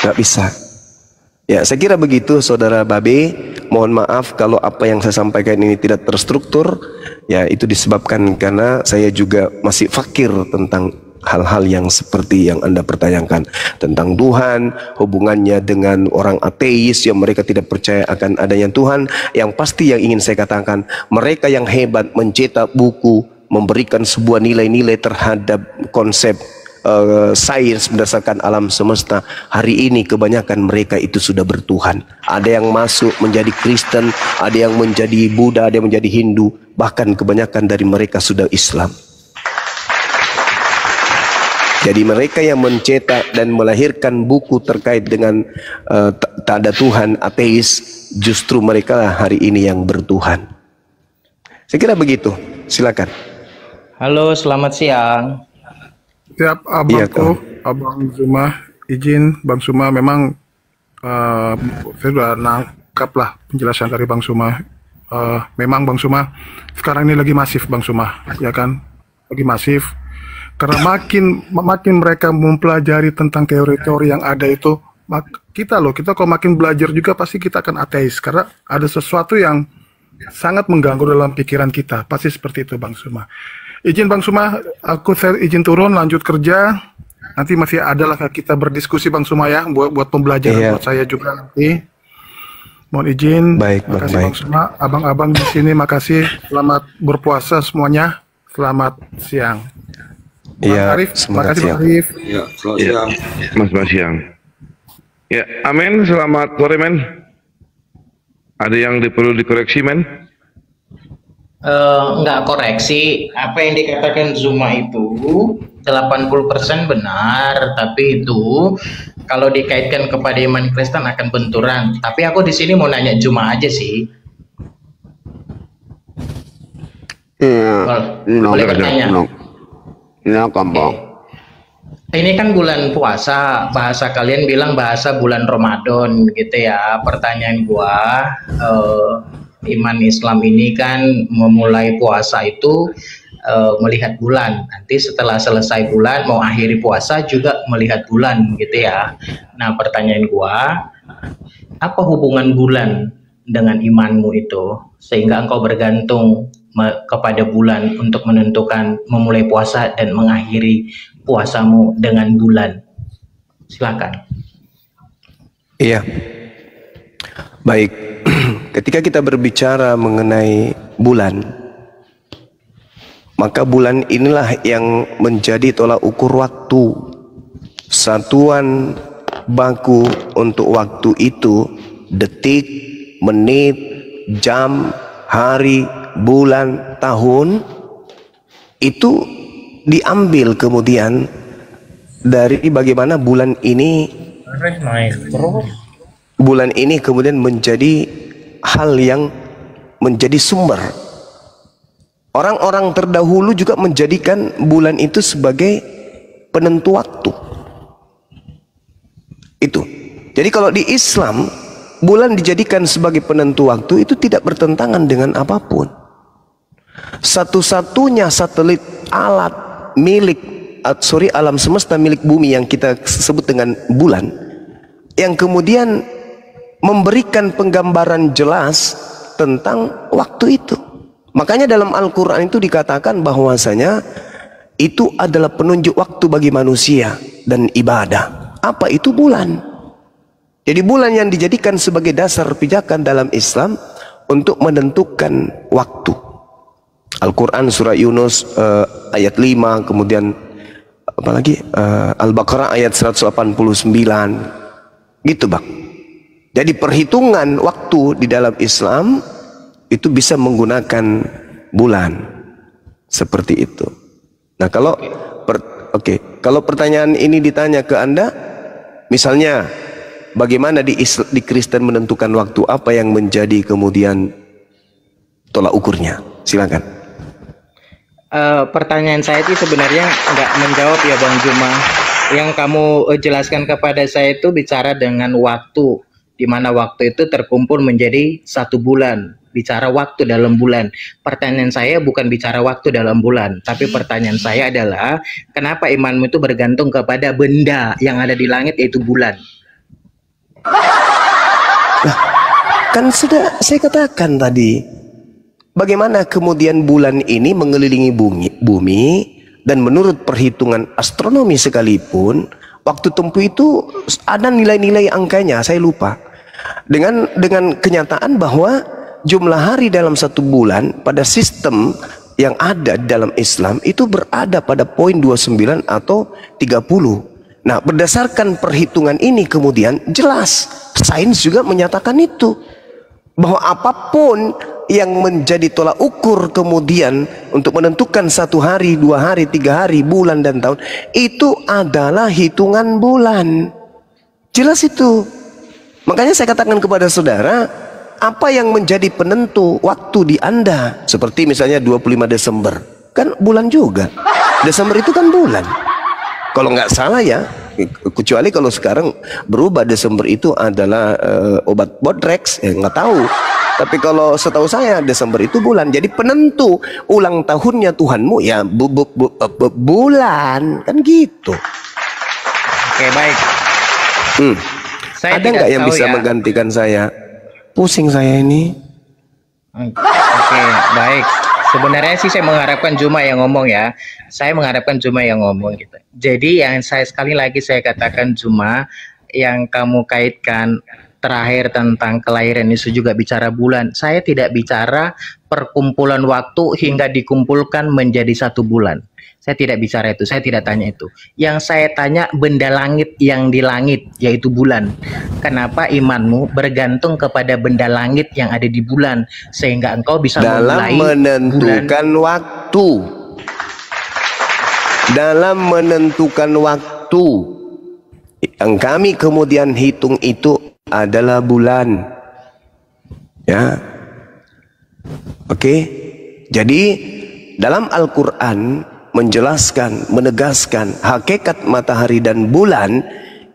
Nggak bisa. Ya, saya kira begitu Saudara Babe. Mohon maaf kalau apa yang saya sampaikan ini tidak terstruktur. Ya, itu disebabkan karena saya juga masih fakir tentang hal-hal yang seperti yang Anda pertanyakan tentang Tuhan, hubungannya dengan orang ateis yang mereka tidak percaya akan adanya Tuhan. Yang pasti yang ingin saya katakan, mereka yang hebat mencetak buku, memberikan sebuah nilai-nilai terhadap konsep sains berdasarkan alam semesta, hari ini kebanyakan mereka itu sudah bertuhan. Ada yang masuk menjadi Kristen, ada yang menjadi Buddha, ada yang menjadi Hindu, bahkan kebanyakan dari mereka sudah Islam. Jadi mereka yang mencetak dan melahirkan buku terkait dengan tak ada Tuhan, ateis, justru mereka hari ini yang bertuhan. Saya kira begitu. Silakan. Halo, selamat siang. Siap, abangku, Abang Zuma, izin Bang Zuma, memang saya sudah nangkap lah penjelasan dari Bang Zuma. Memang Bang Zuma sekarang ini lagi masif Bang Zuma, ya kan? Lagi masif. Karena makin mereka mempelajari tentang teori-teori yang ada itu, kita kalau makin belajar juga pasti kita akan ateis. Karena ada sesuatu yang sangat mengganggu dalam pikiran kita. Pasti seperti itu Bang Zuma. Izin Bang Zuma, saya izin turun lanjut kerja. Nanti masih ada lah kita berdiskusi Bang Zuma ya, buat pembelajaran buat saya juga nanti. Mohon izin. Baik, makasih Bang Zuma. Abang-abang di sini makasih. Selamat berpuasa semuanya. Selamat siang. Iya, Arif, semangat makasih siang. Bang Arif. Ya, selamat siang. Mas siang. Ya, amin. Selamat sore, men. Ada yang perlu dikoreksi, men? Nggak koreksi, apa yang dikatakan Zuma itu 80% benar, tapi itu kalau dikaitkan kepada iman Kristen akan benturan. Tapi aku di sini mau nanya Zuma aja sih. Boleh bertanya? Iya, Bang. Ini kan bulan puasa, bahasa kalian bilang bahasa bulan Ramadan gitu ya. Pertanyaan gua, iman Islam ini kan memulai puasa itu melihat bulan. Nanti setelah selesai bulan mau akhiri puasa juga melihat bulan gitu ya. Nah, pertanyaan gua, apa hubungan bulan dengan imanmu itu sehingga engkau bergantung kepada bulan untuk menentukan memulai puasa dan mengakhiri puasamu dengan bulan? Silakan. Iya. Baik. Ketika kita berbicara mengenai bulan, maka bulan inilah yang menjadi tolak ukur waktu. Satuan baku untuk waktu itu detik, menit, jam, hari, bulan, tahun. Itu diambil kemudian dari bagaimana bulan ini kemudian menjadi hal yang menjadi sumber. Orang-orang terdahulu juga menjadikan bulan itu sebagai penentu waktu. Itu. Jadi kalau di Islam bulan dijadikan sebagai penentu waktu itu tidak bertentangan dengan apapun. Satu-satunya satelit alat alam semesta milik bumi yang kita sebut dengan bulan, yang kemudian memberikan penggambaran jelas tentang waktu itu. Makanya dalam Al-Quran itu dikatakan bahwasanya itu adalah penunjuk waktu bagi manusia dan ibadah. Apa itu bulan? Jadi bulan yang dijadikan sebagai dasar pijakan dalam Islam untuk menentukan waktu. Al-Quran surah Yunus ayat 5, kemudian apalagi Al-Baqarah ayat 189, gitu Bang. Jadi perhitungan waktu di dalam Islam itu bisa menggunakan bulan seperti itu. Nah kalau kalau pertanyaan ini ditanya ke Anda, misalnya bagaimana di Kristen menentukan waktu, apa yang menjadi kemudian tolak ukurnya? Silakan. Pertanyaan saya itu sebenarnya nggak menjawab ya Bang Zuma. Yang kamu jelaskan kepada saya itu bicara dengan waktu, di mana waktu itu terkumpul menjadi 1 bulan. Bicara waktu dalam bulan. Pertanyaan saya bukan bicara waktu dalam bulan, tapi pertanyaan saya adalah kenapa imanmu itu bergantung kepada benda yang ada di langit, yaitu bulan? Nah, kan sudah saya katakan tadi, bagaimana kemudian bulan ini mengelilingi bumi Dan menurut perhitungan astronomi sekalipun, waktu tempuh itu ada nilai-nilai angkanya, saya lupa. Dengan kenyataan bahwa jumlah hari dalam satu bulan pada sistem yang ada dalam Islam itu berada pada poin 29 atau 30. Nah, berdasarkan perhitungan ini kemudian jelas sains juga menyatakan itu, bahwa apapun yang menjadi tolak ukur kemudian untuk menentukan 1 hari, 2 hari, 3 hari, bulan dan tahun, itu adalah hitungan bulan. Jelas itu. Makanya saya katakan kepada saudara, apa yang menjadi penentu waktu di Anda, seperti misalnya 25 Desember, kan bulan juga. Desember itu kan bulan. Kalau nggak salah ya, kecuali kalau sekarang berubah Desember itu adalah obat Bodrex, nggak tahu. Tapi kalau setahu saya Desember itu bulan. Jadi penentu ulang tahunnya Tuhanmu ya bulan, kan gitu. Oke, baik. Saya Ada nggak yang bisa menggantikan saya? Pusing saya ini. Oke, baik. Sebenarnya sih saya mengharapkan Juma yang ngomong ya. Saya mengharapkan Juma yang ngomong gitu. Jadi yang sekali lagi saya katakan, Juma, yang kamu kaitkan terakhir tentang kelahiran Yesus juga bicara bulan. Saya tidak bicara perkumpulan waktu hingga dikumpulkan menjadi 1 bulan. Saya tidak bicara itu, saya tidak tanya itu. Yang saya tanya benda langit yang di langit, yaitu bulan. Kenapa imanmu bergantung kepada benda langit yang ada di bulan, sehingga engkau bisa dalam menentukan waktu. Dalam menentukan waktu yang kami kemudian hitung itu adalah bulan. Ya. Oke. Jadi dalam Al-Qur'an menjelaskan, menegaskan hakikat matahari dan bulan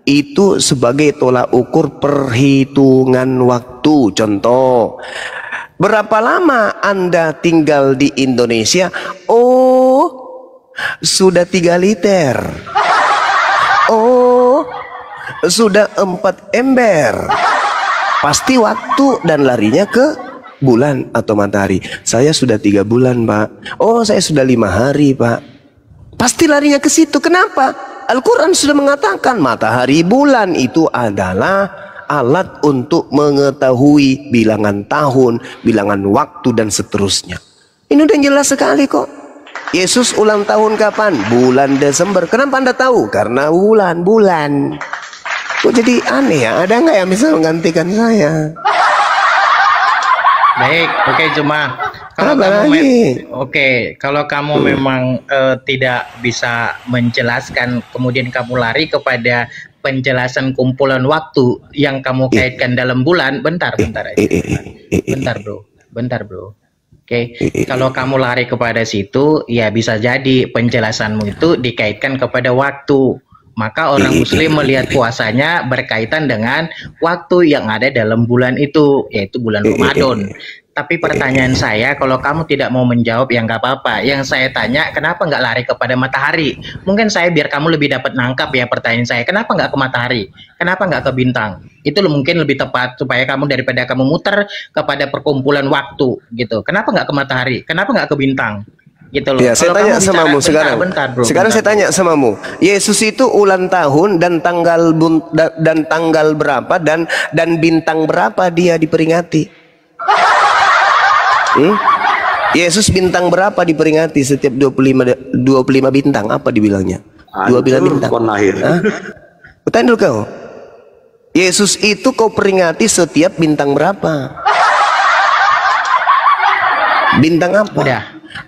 itu sebagai tolak ukur perhitungan waktu. Contoh, berapa lama Anda tinggal di Indonesia? Oh, sudah 3 liter. Oh, sudah 4 ember. Pasti waktu dan larinya ke bulan atau matahari. Saya sudah 3 bulan, Pak. Oh, saya sudah 5 hari, Pak. Pasti larinya ke situ. Kenapa? Al-Quran sudah mengatakan matahari bulan itu adalah alat untuk mengetahui bilangan tahun, bilangan waktu dan seterusnya. Ini udah jelas sekali kok. Yesus ulang tahun kapan? Bulan Desember. Kenapa Anda tahu? Karena bulan. Kok jadi aneh ya? Ada nggak yang bisa menggantikan saya? Baik, oke, Juma. Kalau kalau kamu memang tidak bisa menjelaskan, kemudian kamu lari kepada penjelasan kumpulan waktu yang kamu kaitkan dalam bulan, bentar aja. Bentar bro. Oke, kalau kamu lari kepada situ, ya bisa jadi penjelasanmu itu dikaitkan kepada waktu. Maka orang Muslim melihat puasanya berkaitan dengan waktu yang ada dalam bulan itu, yaitu bulan Ramadan. Tapi pertanyaan saya, kalau kamu tidak mau menjawab, ya nggak apa-apa. Yang saya tanya, kenapa nggak lari kepada matahari? Mungkin saya biar kamu lebih dapat nangkap ya pertanyaan saya. Kenapa nggak ke matahari? Kenapa nggak ke bintang? Itu mungkin lebih tepat supaya kamu daripada kamu muter kepada perkumpulan waktu gitu. Kenapa nggak ke matahari? Kenapa nggak ke bintang? Gitu loh. Ya, saya tanya samamu sekarang. Sekarang saya tanya samamu. Yesus itu ulang tahun dan tanggal berapa dan bintang berapa dia diperingati? Yesus bintang berapa diperingati setiap 25 bintang? Apa dibilangnya? 12 bintang. Tanya dulu kau. Yesus itu kau peringati setiap bintang berapa? Bintang apa? Udah.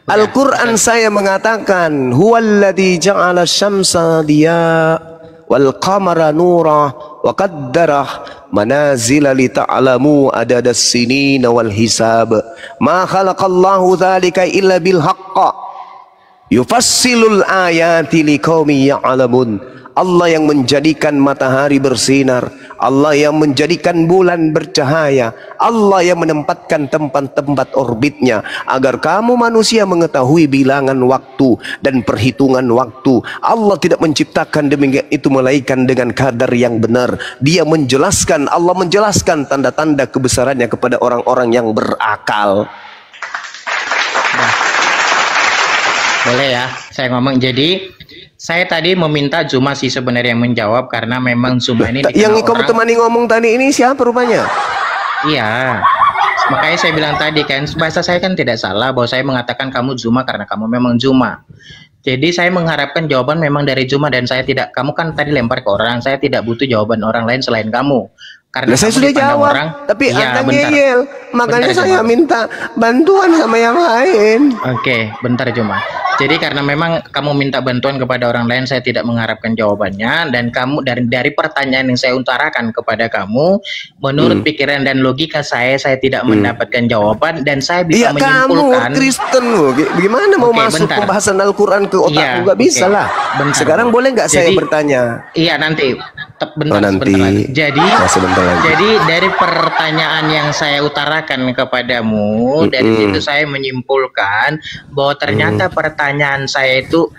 Al-Quran saya mengatakan huwallazi ja'ala syamsa diya wal qamara nura wa qaddarah manazila li ta'lamu adadas sinina wal hisab ma khalaqallahu dzalika illa bil haqq yufassilul ayati liqaumin ya'lamun. Allah yang menjadikan matahari bersinar, Allah yang menjadikan bulan bercahaya, Allah yang menempatkan tempat-tempat orbitnya agar kamu manusia mengetahui bilangan waktu dan perhitungan waktu. Allah tidak menciptakan demikian itu melainkan dengan kadar yang benar. Dia menjelaskan, Allah menjelaskan tanda-tanda kebesarannya kepada orang-orang yang berakal. boleh ya saya ngomong. Jadi saya tadi meminta Zuma sih sebenarnya yang menjawab, karena memang Zuma ini Yang dikenal kamu orang. temani ngomong tadi ini siapa rupanya? Iya, makanya saya bilang tadi kan, bahasa saya kan tidak salah bahwa saya mengatakan kamu Zuma karena kamu memang Zuma. Jadi saya mengharapkan jawaban memang dari Zuma, dan saya tidak, kamu kan tadi lempar ke orang, saya tidak butuh jawaban orang lain selain kamu. Karena Nah, saya kamu sudah dipandang jawab, orang, tapi iya, Anda bentar. ngeyel. Makanya Bentar, saya Zuma. minta bantuan sama yang lain. Oke, bentar Zuma. Jadi karena memang kamu minta bantuan kepada orang lain, saya tidak mengharapkan jawabannya, dan kamu dari pertanyaan yang saya utarakan kepada kamu, menurut pikiran dan logika saya tidak mendapatkan jawaban, dan saya bisa Iya, menyimpulkan. kamu Kristen loh. Gimana mau Oke, masuk bentar. pembahasan Al-Quran ke otakku? Iya, Gak bisa oke. lah. Bentar. Sekarang boleh nggak saya Jadi- bertanya? Iya nanti, bentar, Oh, nanti. sebentar lagi. Jadi, Ya, sebentar lagi. jadi dari pertanyaan yang saya utarakan kepadamu, dari situ saya menyimpulkan bahwa ternyata pertanyaan saya itu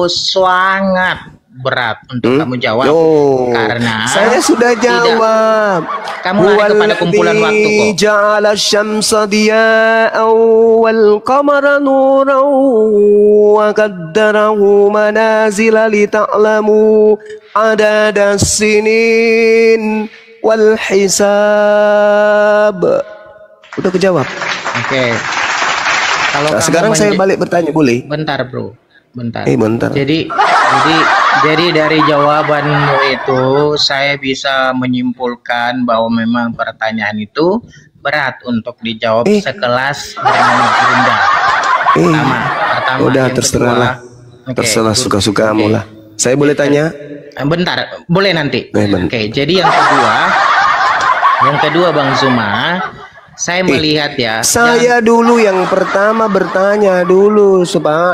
sangat berat untuk kamu jawab, Oh, karena saya sudah tidak- jawab. Kamu lari kepada kumpulan waktu kok. Ja'ala syamsa diya'an wal qamara nuran wa qaddarahu manazila li ta'lamu adada sinin wal hisab. Udah kejawab. Oke. Kalau Nah, kamu sekarang saya balik bertanya, boleh? bentar bro, bentar. Bentar. Jadi dari jawabanmu itu saya bisa menyimpulkan bahwa memang pertanyaan itu berat untuk dijawab sekelas bernama Gurunda. Pertama, Udah yang terserah kedua. lah. Oke, Terserah good. suka-sukamu Oke. lah. Saya boleh tanya? Bentar, boleh nanti. Ben. Oke, jadi yang kedua Bang Zuma, saya melihat ya. Saya dulu yang pertama bertanya dulu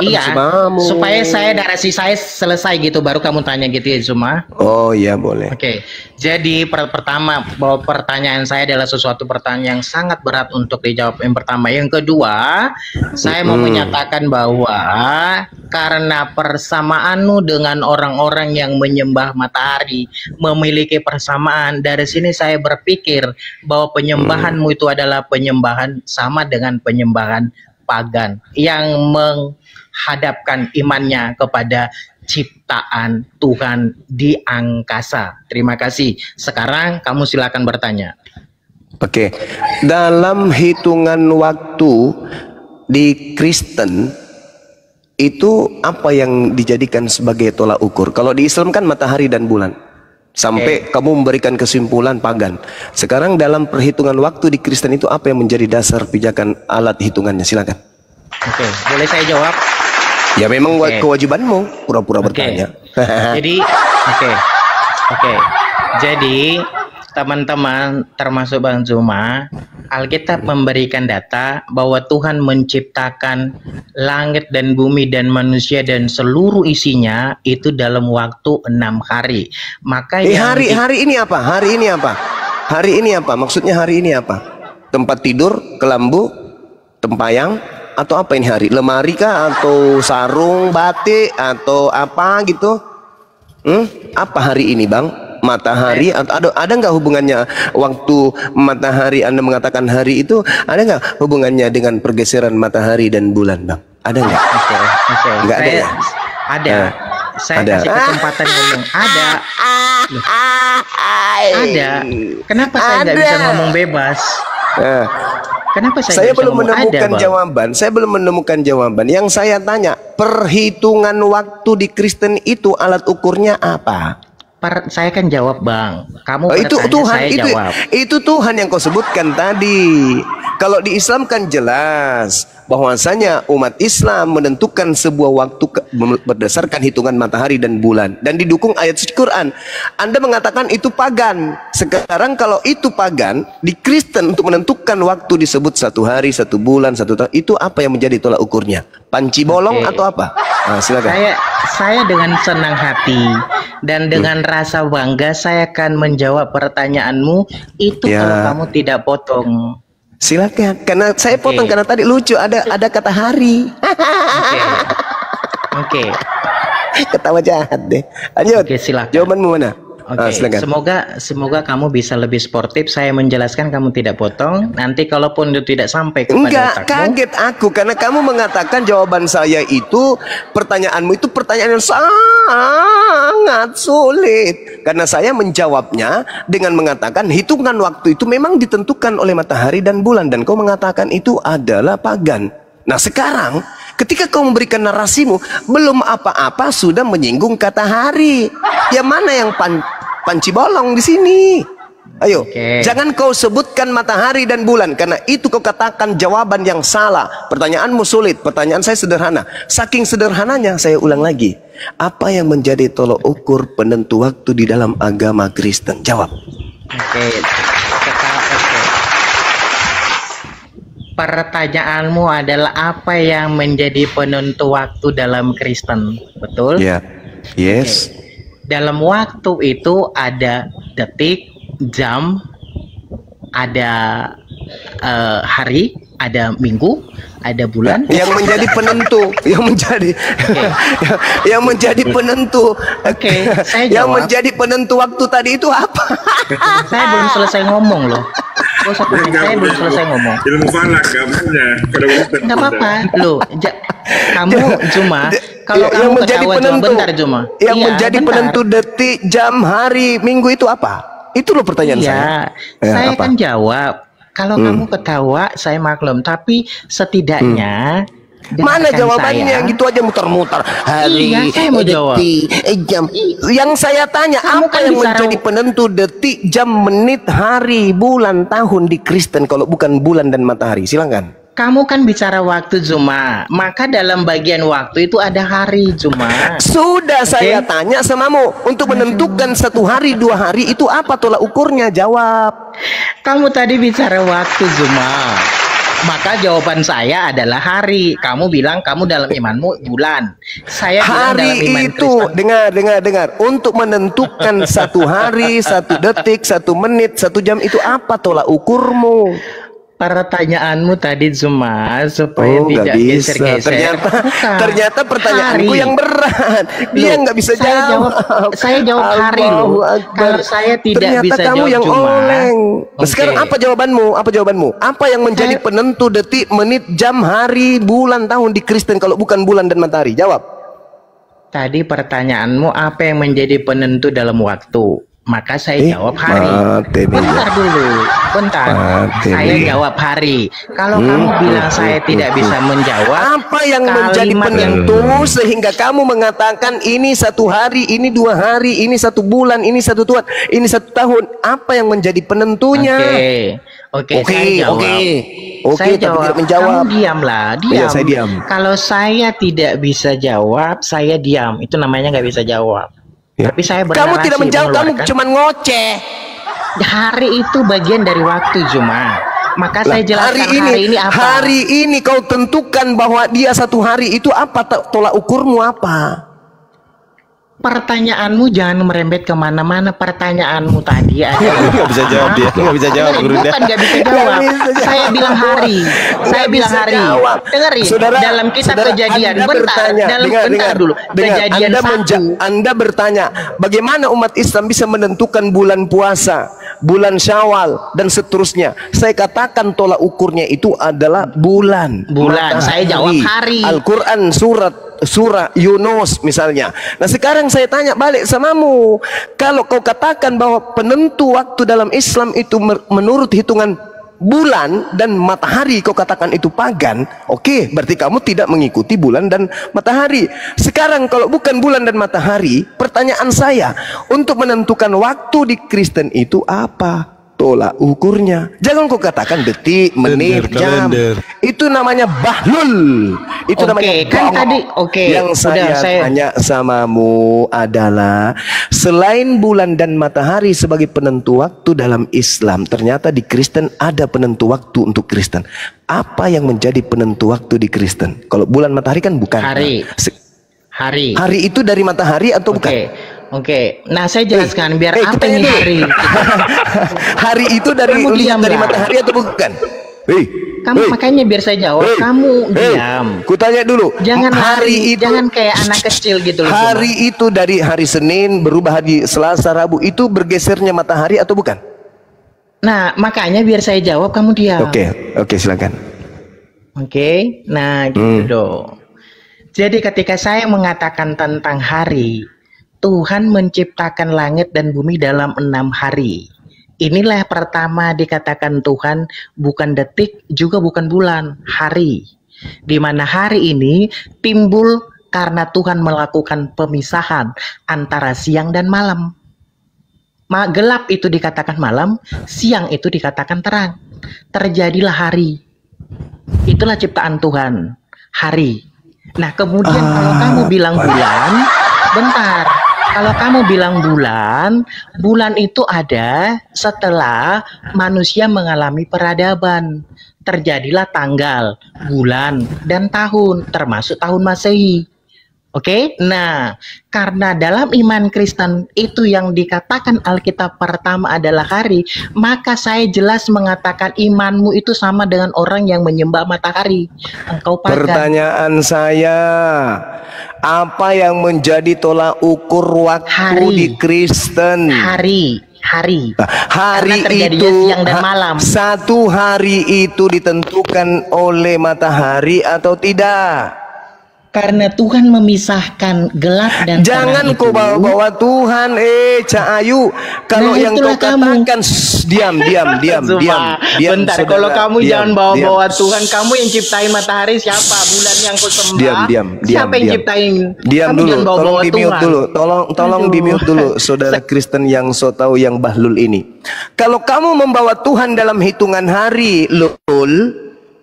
Iya, supamu. supaya narasi saya selesai gitu, baru kamu tanya gitu ya Zuma. Oh iya boleh. Oke, jadi pertama bahwa pertanyaan saya adalah sesuatu pertanyaan yang sangat berat untuk dijawab. Yang pertama, yang kedua, saya mau menyatakan bahwa karena persamaanmu dengan orang-orang yang menyembah matahari memiliki persamaan, dari sini saya berpikir bahwa penyembahanmu itu adalah penyembahan sama dengan penyembahan pagan yang menghadapkan imannya kepada ciptaan Tuhan di angkasa. Terima kasih. Sekarang kamu silakan bertanya. Oke. Dalam hitungan waktu di Kristen itu apa yang dijadikan sebagai tolak ukur? Kalau di Islam kan matahari dan bulan. Sampai kamu memberikan kesimpulan pagan. Sekarang dalam perhitungan waktu di Kristen itu apa yang menjadi dasar pijakan alat hitungannya? Silakan. Oke, boleh saya jawab? Ya memang Oke. kewajibanmu pura-pura bertanya. Jadi, oke. Jadi, teman-teman termasuk Bang Zuma, Alkitab memberikan data bahwa Tuhan menciptakan langit dan bumi dan manusia dan seluruh isinya itu dalam waktu 6 hari. Maka Hari ini apa? Hari ini apa? Hari ini apa? Maksudnya hari ini apa? Tempat tidur, kelambu, tempayang, atau apa ini hari? Lemari kah? Atau sarung, batik, atau apa gitu? Apa hari ini, Bang? Matahari atau ada nggak hubungannya waktu matahari Anda mengatakan hari itu ada nggak hubungannya dengan pergeseran matahari dan bulan, Bang? Ada nggak? Oke. Nggak ada ya? Ada. Saya Ada. kasih kesempatan ngomong. Ada. Loh, ada. Kenapa saya nggak Ada. bisa ngomong bebas? Nah, Kenapa saya saya nggak bisa belum ngomong? menemukan Ada, Bang. jawaban. Saya belum menemukan jawaban. Yang saya tanya, perhitungan waktu di Kristen itu alat ukurnya apa? Saya kan jawab Bang. Kamu Itu bertanya, Tuhan, saya jawab. itu Tuhan yang kau sebutkan tadi. Kalau di Islam kan jelas bahwasanya umat Islam menentukan sebuah waktu berdasarkan hitungan matahari dan bulan dan didukung ayat suci Quran. Anda mengatakan itu pagan. Sekarang kalau itu pagan, di Kristen untuk menentukan waktu disebut 1 hari, 1 bulan, 1 tahun. Itu apa yang menjadi tolak ukurnya? Panci bolong Oke. atau apa? Nah, silakan. Saya dengan senang hati dan dengan rasa bangga saya akan menjawab pertanyaanmu itu Ya. kalau kamu tidak potong. Silakan. Karena saya potong Oke. karena tadi lucu ada kata hari. Oke. Ketawa jahat deh. Lanjut. Oke, silakan. Jawabanmu mana? Oke, silakan. semoga kamu bisa lebih sportif. Saya menjelaskan, kamu tidak potong. Nanti kalaupun itu tidak sampai kepada Enggak, otakmu, kaget aku karena kamu mengatakan jawaban saya itu, pertanyaanmu itu pertanyaan yang sangat sulit. Karena saya menjawabnya dengan mengatakan hitungan waktu itu memang ditentukan oleh matahari dan bulan, dan kau mengatakan itu adalah pagan. Nah sekarang ketika kau memberikan narasimu, belum apa-apa sudah menyinggung kata hari. Ya mana yang panci bolong di sini? Ayo, jangan kau sebutkan matahari dan bulan, karena itu kau katakan jawaban yang salah. Pertanyaanmu sulit, pertanyaan saya sederhana. Saking sederhananya saya ulang lagi. Apa yang menjadi tolok ukur penentu waktu di dalam agama Kristen? Jawab. Oke. Pertanyaanmu adalah apa yang menjadi penentu waktu dalam Kristen, betul? Ya, yes. Dalam waktu itu ada detik, jam, ada hari, ada minggu, ada bulan. Yang menjadi penentu, yang menjadi penentu. Oke, saya Yang jawab. menjadi penentu waktu tadi itu apa? Saya belum selesai ngomong loh. Saya belum selesai ngomong. Ilmu falak kamunya. Nggak apa-apa, loh. Kamu Juma, kalau yang kamu menjadi ketawa Juma, penentu, bentar Juma. yang Iya, menjadi bentar. penentu detik, jam, hari, minggu itu apa? Itu loh pertanyaan saya. Iya, Ya, saya apa? kan jawab. Kalau kamu ketawa, saya maklum. Tapi setidaknya Mana dengarkan jawabannya? saya. Gitu aja muter-muter. Hari, Iya, saya mau jawab. detik, jam. Yang saya tanya, Kamu apa kan yang bisa menjadi penentu detik, jam, menit, hari, bulan, tahun di Kristen kalau bukan bulan dan matahari? Silakan. Kamu kan bicara waktu Juma, maka dalam bagian waktu itu ada hari Juma. Sudah saya tanya samamu, untuk menentukan 1 hari, 2 hari itu apa tolak ukurnya? Jawab. Kamu tadi bicara waktu Juma, maka jawaban saya adalah hari. Kamu bilang kamu dalam imanmu bulan. Saya bilang dalam Hari iman itu, Kristen. dengar. Untuk menentukan 1 hari, 1 detik, 1 menit, 1 jam itu apa tolak ukurmu? Pertanyaanmu tadi Zuma supaya Oh, tidak nggak bisa. geser-geser. Bukan. Ternyata pertanyaanku Hari. yang berat. Dia Loh, nggak bisa saya jawab. saya jawab hari loh. Allahu Akbar. Kalau saya tidak Ternyata bisa kamu jawab yang Juma. oleng. Oke. Sekarang apa jawabanmu? Apa jawabanmu? Apa yang menjadi Saya- penentu detik, menit, jam, hari, bulan, tahun di Kristen kalau bukan bulan dan matahari? Jawab. Tadi pertanyaanmu apa yang menjadi penentu dalam waktu? Maka saya jawab hari. mati nih. Bentar dulu, bentar. Mati Saya nih. jawab hari. Kalau kamu bilang saya tidak bisa menjawab, Apa yang menjadi kalimat yang penentu sehingga kamu mengatakan ini 1 hari, ini 2 hari, ini 1 bulan, ini 1 tahun, ini 1 tahun? Apa yang menjadi penentunya? Oke, Oke, saya jawab. oke. Oke, Saya tapi jawab. tidak menjawab. Kamu diamlah, diam. Iya, saya diam. Kalau saya tidak bisa jawab, saya diam. Itu namanya nggak bisa jawab. Ya. Tapi saya Kamu bernarasi, tidak menjawab, kamu mengeluarkan. cuma ngoceh. Hari itu bagian dari waktu Juma. Maka saya jelaskan hari ini apa? Hari ini kau tentukan bahwa dia 1 hari itu apa, tolak ukurmu apa? Pertanyaanmu jangan merembet kemana-mana. Pertanyaanmu tadi adalah Nggak bisa jawab dia, nggak bisa jawab Guru Dah. Bukan nggak bisa jawab. Nggak bisa jawab. Saya bilang hari. Saya Nggak bilang bisa hari. jawab. Dengerin. Saudara, dalam kitab saudara, Kejadian. Anda Bentar. bertanya. Bentar dulu. Kejadian Anda, 1. Anda bertanya, bagaimana umat Islam bisa menentukan bulan puasa, bulan Syawal, dan seterusnya? Saya katakan tolak ukurnya itu adalah bulan. Bulan. Saya jawab hari. Al-Quran surah Yunus misalnya. Nah sekarang saya tanya balik samamu, kalau kau katakan bahwa penentu waktu dalam Islam itu menurut hitungan bulan dan matahari, kau katakan itu pagan, oke, berarti kamu tidak mengikuti bulan dan matahari. Sekarang kalau bukan bulan dan matahari, pertanyaan saya, untuk menentukan waktu di Kristen itu apa tolak ukurnya? Jangan kau katakan detik, menit, jam. kalender. Itu namanya bahlul. Itu Oke, namanya kan bohong. tadi, oke, Yang udah, saya- tanya samamu adalah, selain bulan dan matahari sebagai penentu waktu dalam Islam, ternyata di Kristen ada penentu waktu untuk Kristen. Apa yang menjadi penentu waktu di Kristen? Kalau bulan matahari kan bukan. Hari. Hari. Hari itu dari matahari atau bukan? Oke. Nah, saya jelaskan biar apa kita ini dulu. hari. Hari itu dari Kamu lihat diam dari lah. matahari atau bukan? kamu makanya biar saya jawab, kamu diam. Kutanya dulu. Jangan hari itu, jangan kayak anak kecil gitu loh. Hari itu dari hari Senin berubah hari Selasa, Rabu, itu bergesernya matahari atau bukan? Nah, makanya biar saya jawab, kamu diam. Oke, silakan. Oke, nah gitu dong. Jadi ketika saya mengatakan tentang hari, Tuhan menciptakan langit dan bumi dalam 6 hari. Inilah pertama dikatakan Tuhan, bukan detik, juga bukan bulan, hari. Di mana hari ini timbul karena Tuhan melakukan pemisahan antara siang dan malam. Gelap itu dikatakan malam, siang itu dikatakan terang. Terjadilah hari. Itulah ciptaan Tuhan, hari. Nah, kemudian kalau kamu bilang bulan, bentar. Kalau kamu bilang bulan itu ada setelah manusia mengalami peradaban. Terjadilah tanggal, bulan, dan tahun, termasuk tahun Masehi. Oke, nah karena dalam iman Kristen itu yang dikatakan Alkitab pertama adalah hari, maka saya jelas mengatakan imanmu itu sama dengan orang yang menyembah matahari. Engkau pagan. Pertanyaan saya, apa yang menjadi tolak ukur waktu di Kristen? Hari itu siang dan malam. Satu hari itu ditentukan oleh matahari atau tidak? Karena Tuhan memisahkan gelap dan jangan kau bawa-bawa Tuhan, Cak Ayu. Kalau yang kau katakan, diam. Bentar, kalau kamu jangan bawa-bawa Tuhan. Kamu yang ciptain matahari siapa? Bulan yang kau sembah. Siapa yang ciptain? Diam dulu. Tolong di-mute dulu. Tolong di-mute dulu, saudara Kristen yang so tahu yang bahlul ini. Kalau kamu membawa Tuhan dalam hitungan hari, lul,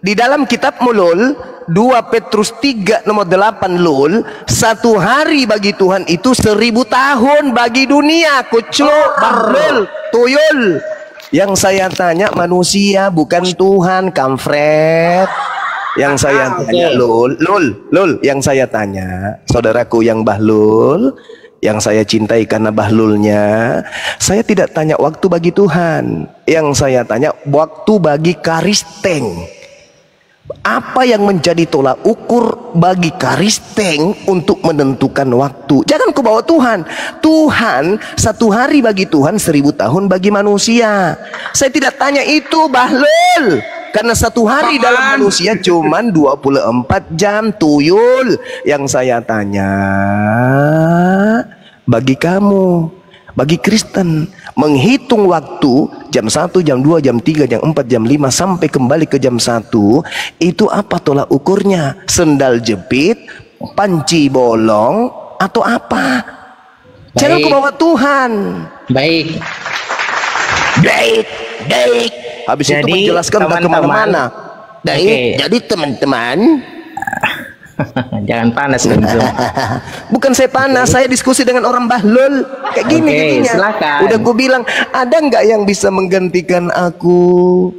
di dalam kitabmu, lul, 2 Petrus 3 nomor 8, lul, satu hari bagi Tuhan itu 1000 tahun bagi dunia. Kucluk, bahlul, tuyul. Yang saya tanya manusia, bukan Tuhan, kamfret. Yang saya tanya, lul, yang saya tanya, saudaraku yang bahlul, yang saya cintai karena bahlulnya, saya tidak tanya waktu bagi Tuhan. Yang saya tanya waktu bagi Karisteng. Apa yang menjadi tolak ukur bagi Karisteng untuk menentukan waktu? Jangan kau bawa Tuhan. Tuhan, satu hari bagi Tuhan 1000 tahun bagi manusia. Saya tidak tanya itu, bahlul. Karena satu hari dalam manusia cuman 24 jam, tuyul. Yang saya tanya bagi kamu, bagi Kristen, menghitung waktu jam 1, jam 2, jam 3, jam 4, jam 5 sampai kembali ke jam 1, itu apa tolak ukurnya? Sendal jepit, panci bolong, atau apa? Jangan kau bawa Tuhan. Baik. Habis itu menjelaskan ke kemana-mana. Jadi teman-teman, jangan panas kan, bukan saya panas, saya diskusi dengan orang bahlul kayak gini jadinya. Silakan. Udah gue bilang, ada nggak yang bisa menggantikan aku?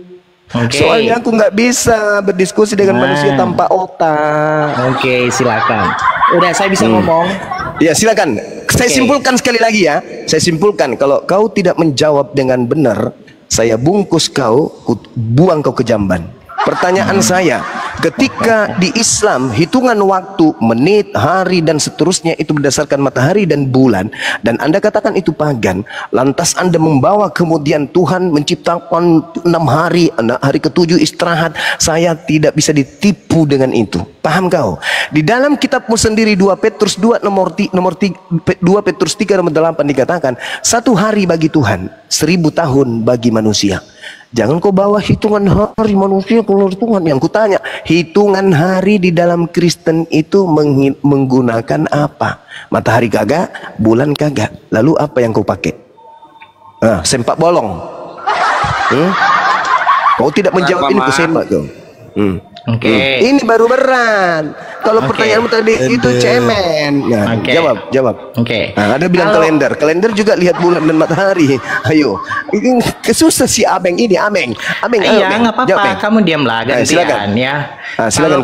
Soalnya aku nggak bisa berdiskusi dengan manusia tanpa otak. Silakan. Udah, saya bisa ngomong. Ya silakan. Saya simpulkan sekali lagi ya. Saya simpulkan, kalau kau tidak menjawab dengan benar, saya bungkus kau, buang kau ke jamban. Pertanyaan saya, ketika di Islam hitungan waktu, menit, hari dan seterusnya itu berdasarkan matahari dan bulan, dan Anda katakan itu pagan, lantas Anda membawa kemudian Tuhan menciptakan 6 hari, hari ke-7 istirahat. Saya tidak bisa ditipu dengan itu. Paham kau? Di dalam kitabmu sendiri 2 Petrus 2 2 Petrus 3 nomor 8 dikatakan, satu hari bagi Tuhan 1000 tahun bagi manusia. Jangan kau bawa hitungan hari manusia keluar Tuhan. Yang kutanya, hitungan hari di dalam Kristen itu menggunakan apa? Matahari kagak, bulan kagak. Lalu apa yang kau pakai? Sempak bolong. Kau tidak menjawab ini, kusempak kau. Ini baru berat. Kalau pertanyaanmu tadi itu cemen. Nah, jawab. Nah, ada bilang kalender juga lihat bulan dan matahari. Ayo, ini kesusah si Ameng ini, Ameng. Iya, nggak apa-apa. Kamu diamlah, gantian ya. Silakan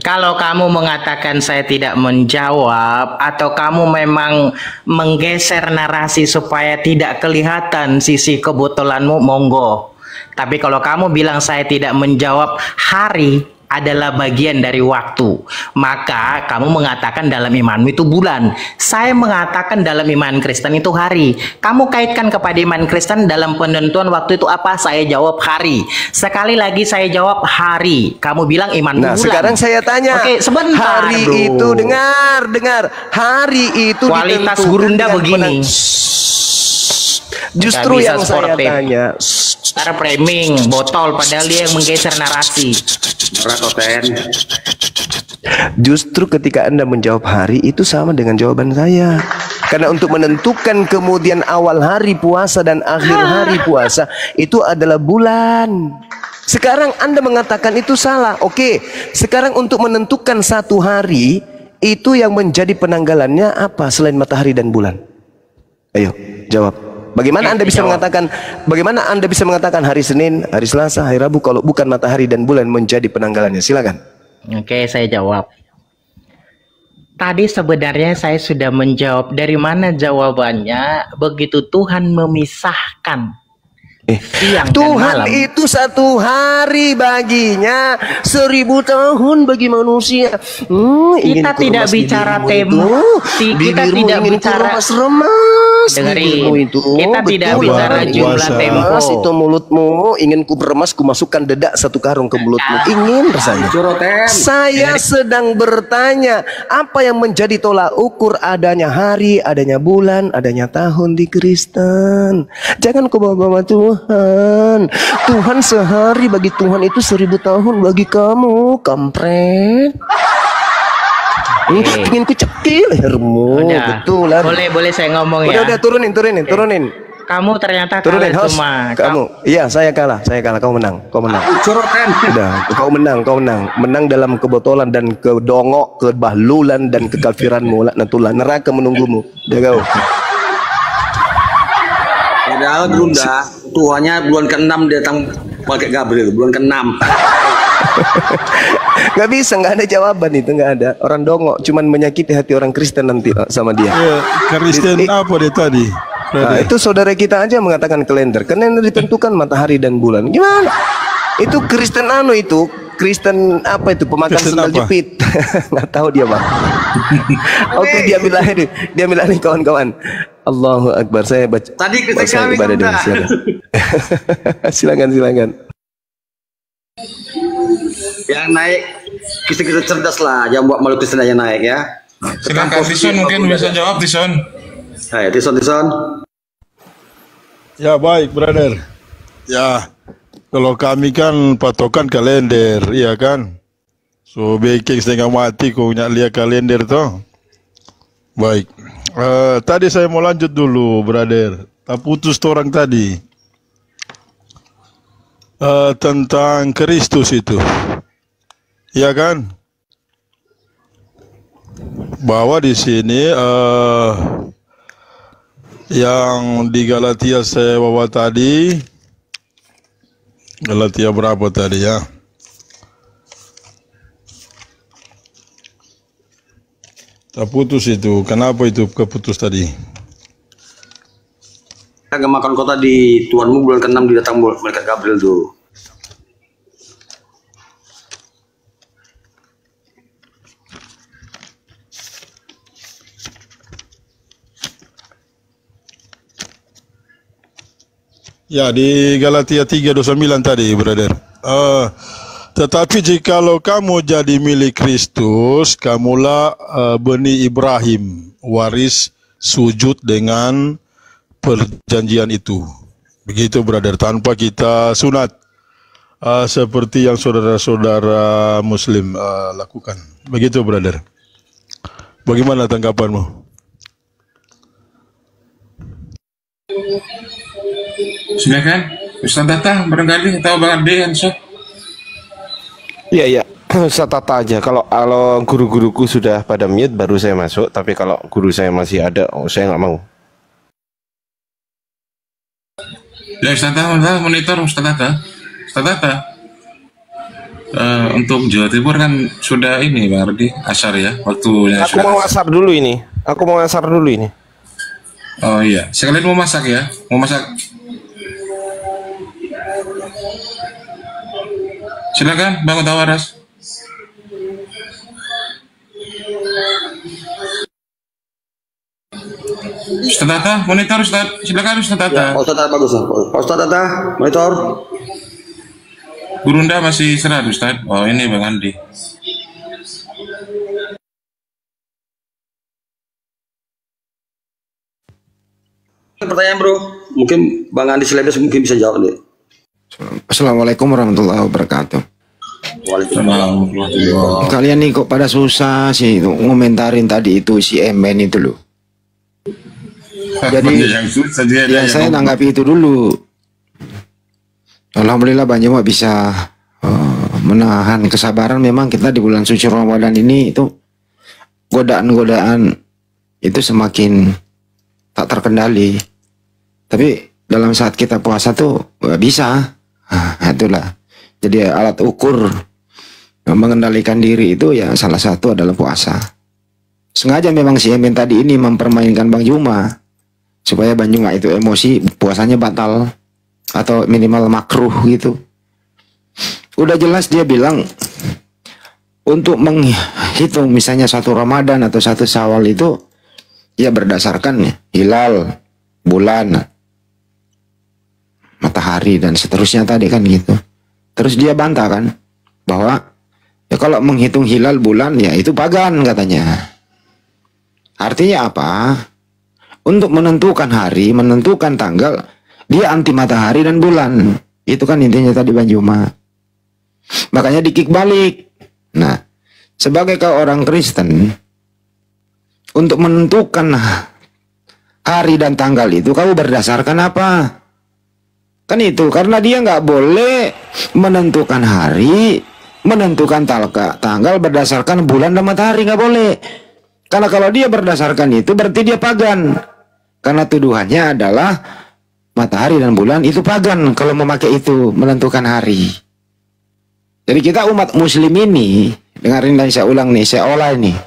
kalau kamu mengatakan saya tidak menjawab, atau kamu memang menggeser narasi supaya tidak kelihatan sisi kebetulanmu, monggo. Tapi kalau kamu bilang saya tidak menjawab hari adalah bagian dari waktu, maka kamu mengatakan dalam imanmu itu bulan. Saya mengatakan dalam iman Kristen itu hari. Kamu kaitkan kepada iman Kristen dalam penentuan waktu itu apa? Saya jawab hari. Sekali lagi saya jawab hari. Kamu bilang imanmu bulan. Sekarang saya tanya. Oke, sebentar, hari bro. itu dengar. Hari itu kualitas ditentukan gurunda dengan begini. Justru yang saya tanya. Cara framing, botol, padahal dia yang menggeser narasi. Justru ketika Anda menjawab hari itu sama dengan jawaban saya. Karena untuk menentukan kemudian awal hari puasa dan akhir hari puasa itu adalah bulan. Sekarang Anda mengatakan itu salah. Oke, sekarang untuk menentukan satu hari itu yang menjadi penanggalannya apa selain matahari dan bulan? Ayo, jawab. Bagaimana Anda bisa mengatakan? Bagaimana Anda bisa mengatakan hari Senin, hari Selasa, hari Rabu kalau bukan matahari dan bulan menjadi penanggalannya? Silakan. Oke, saya jawab. Tadi sebenarnya saya sudah menjawab. Dari mana jawabannya? Begitu Tuhan memisahkan siang Tuhan dan malam. itu satu hari baginya 1000 tahun bagi manusia. Kita tidak bicara tema. Kita tidak bicara dengerin. Kita tidak bicara jumlah tempo. Itu mulutmu ingin ku beremas, ku masukkan dedak satu karung ke mulutmu. Ingin rasanya. Saya sedang bertanya apa yang menjadi tolak ukur adanya hari, adanya bulan, adanya tahun di Kristen. Jangan kau bawa-bawa Tuhan. Tuhan sehari bagi Tuhan itu 1000 tahun bagi kamu, kampret. Ingin ku cekil lehermu. Betul lah. Boleh saya ngomong ya. Udah turunin. Kamu ternyata Turunin, kalah host. cuma. Kamu. Iya, saya kalah. Kau menang. Udah, kau menang. Menang dalam kebotolan dan kedongok, kebahlulan dan kekafiranmu. Laknatullah. Neraka menunggumu. Udah kau. Padahal Gurunda Tuhannya bulan ke-6 datang pakai Gabriel, bulan ke-6. Gak bisa, gak ada jawaban itu, gak ada. Orang dongok cuman menyakiti hati orang Kristen nanti sama dia. Ya, Kristen apa dia tadi? Nah, itu saudara kita aja mengatakan kalender. Kalender ditentukan matahari dan bulan. Gimana? Itu Kristen itu Kristen apa itu pemakan sendal jepit. Nggak tahu dia bang. Oke, dia bilang nih kawan-kawan. Allahu Akbar. Saya baca. Tadi Kristen kami ibadah dulu. Silakan. Yang naik Kristen cerdas lah, jangan buat malu Kristen yang naik ya. Silakan Tison mungkin bisa jawab Tison. Hai Tison. Ya baik brother. Ya kalau kami kan patokan kalender, iya kan. So baking setengah mati kau nak lihat kalender toh. Baik. Tadi saya mau lanjut dulu brother. Tak putus orang tadi. Tentang Kristus itu. Ya kan? Bahwa di sini yang di Galatia saya bawa tadi, Galatia berapa tadi ya? Tak putus itu. Kenapa itu keputus tadi? Agak makan kota di Tuhanmu bulan ke-6 didatang malaikat Gabriel tuh. Ya di Galatia 3:29 tadi brother. Tetapi jikalau kamu jadi milik Kristus, kamulah benih Ibrahim, waris sujud dengan perjanjian itu. Begitu brother, tanpa kita sunat, seperti yang saudara-saudara Muslim lakukan. Begitu brother. Bagaimana tanggapanmu? Silakan Ustaz Tata barangkali atau Bang Ardi Ansor. Iya. Ustaz Tata aja. Kalau guru-guruku sudah pada mute baru saya masuk. Tapi kalau guru saya masih ada, saya nggak mau. Ya Ustaz Tata, monitor Ustaz Tata. Untuk Jawa Timur kan sudah ini Bang Ardi asar ya waktunya. Aku mau asar dulu ini. Oh iya, sekalian mau masak ya? Mau masak? Silakan Bang Utawaras. Ustaz Tata, monitor Ustaz. Silakan Ustaz Tata. Pak Ustadz bagus. Pak Ustadz Tata, monitor. Gurunda masih istirahat Ustaz. Oh ini Bang Andi. Pertanyaan bro, mungkin Bang Andi Selebes mungkin bisa jawab deh. Assalamualaikum warahmatullahi wabarakatuh. Waalaikumsalam. Kalian nih kok pada susah sih ngomentarin tadi itu si Emen itu loh. Jadi yang susah dia ya saya tanggapi itu dulu. Alhamdulillah Bang Juma bisa menahan kesabaran. Memang kita di bulan suci Ramadan ini itu godaan-godaan itu semakin tak terkendali. Tapi dalam saat kita puasa tuh bisa. Itulah. Jadi alat ukur mengendalikan diri itu ya salah satu adalah puasa. Sengaja memang si Emin tadi ini mempermainkan Bang Juma supaya Bang Juma itu emosi, puasanya batal atau minimal makruh gitu. Udah jelas dia bilang untuk menghitung misalnya satu Ramadan atau satu Syawal itu ya berdasarkan hilal, bulan, matahari dan seterusnya tadi kan gitu. Terus dia bantah kan bahwa ya kalau menghitung hilal bulan ya itu pagan katanya. Artinya apa? Untuk menentukan hari, menentukan tanggal, dia anti matahari dan bulan. Itu kan intinya tadi Bang Juma. Makanya dikik balik. Nah, sebagai kau orang Kristen, untuk menentukan hari dan tanggal itu kau berdasarkan apa? Kan itu, karena dia nggak boleh menentukan hari, menentukan tanggal berdasarkan bulan dan matahari, nggak boleh. Karena kalau dia berdasarkan itu berarti dia pagan. Karena tuduhannya adalah matahari dan bulan itu pagan kalau memakai itu menentukan hari. Jadi kita umat muslim ini, dengarin dan saya ulang nih, saya olah ini.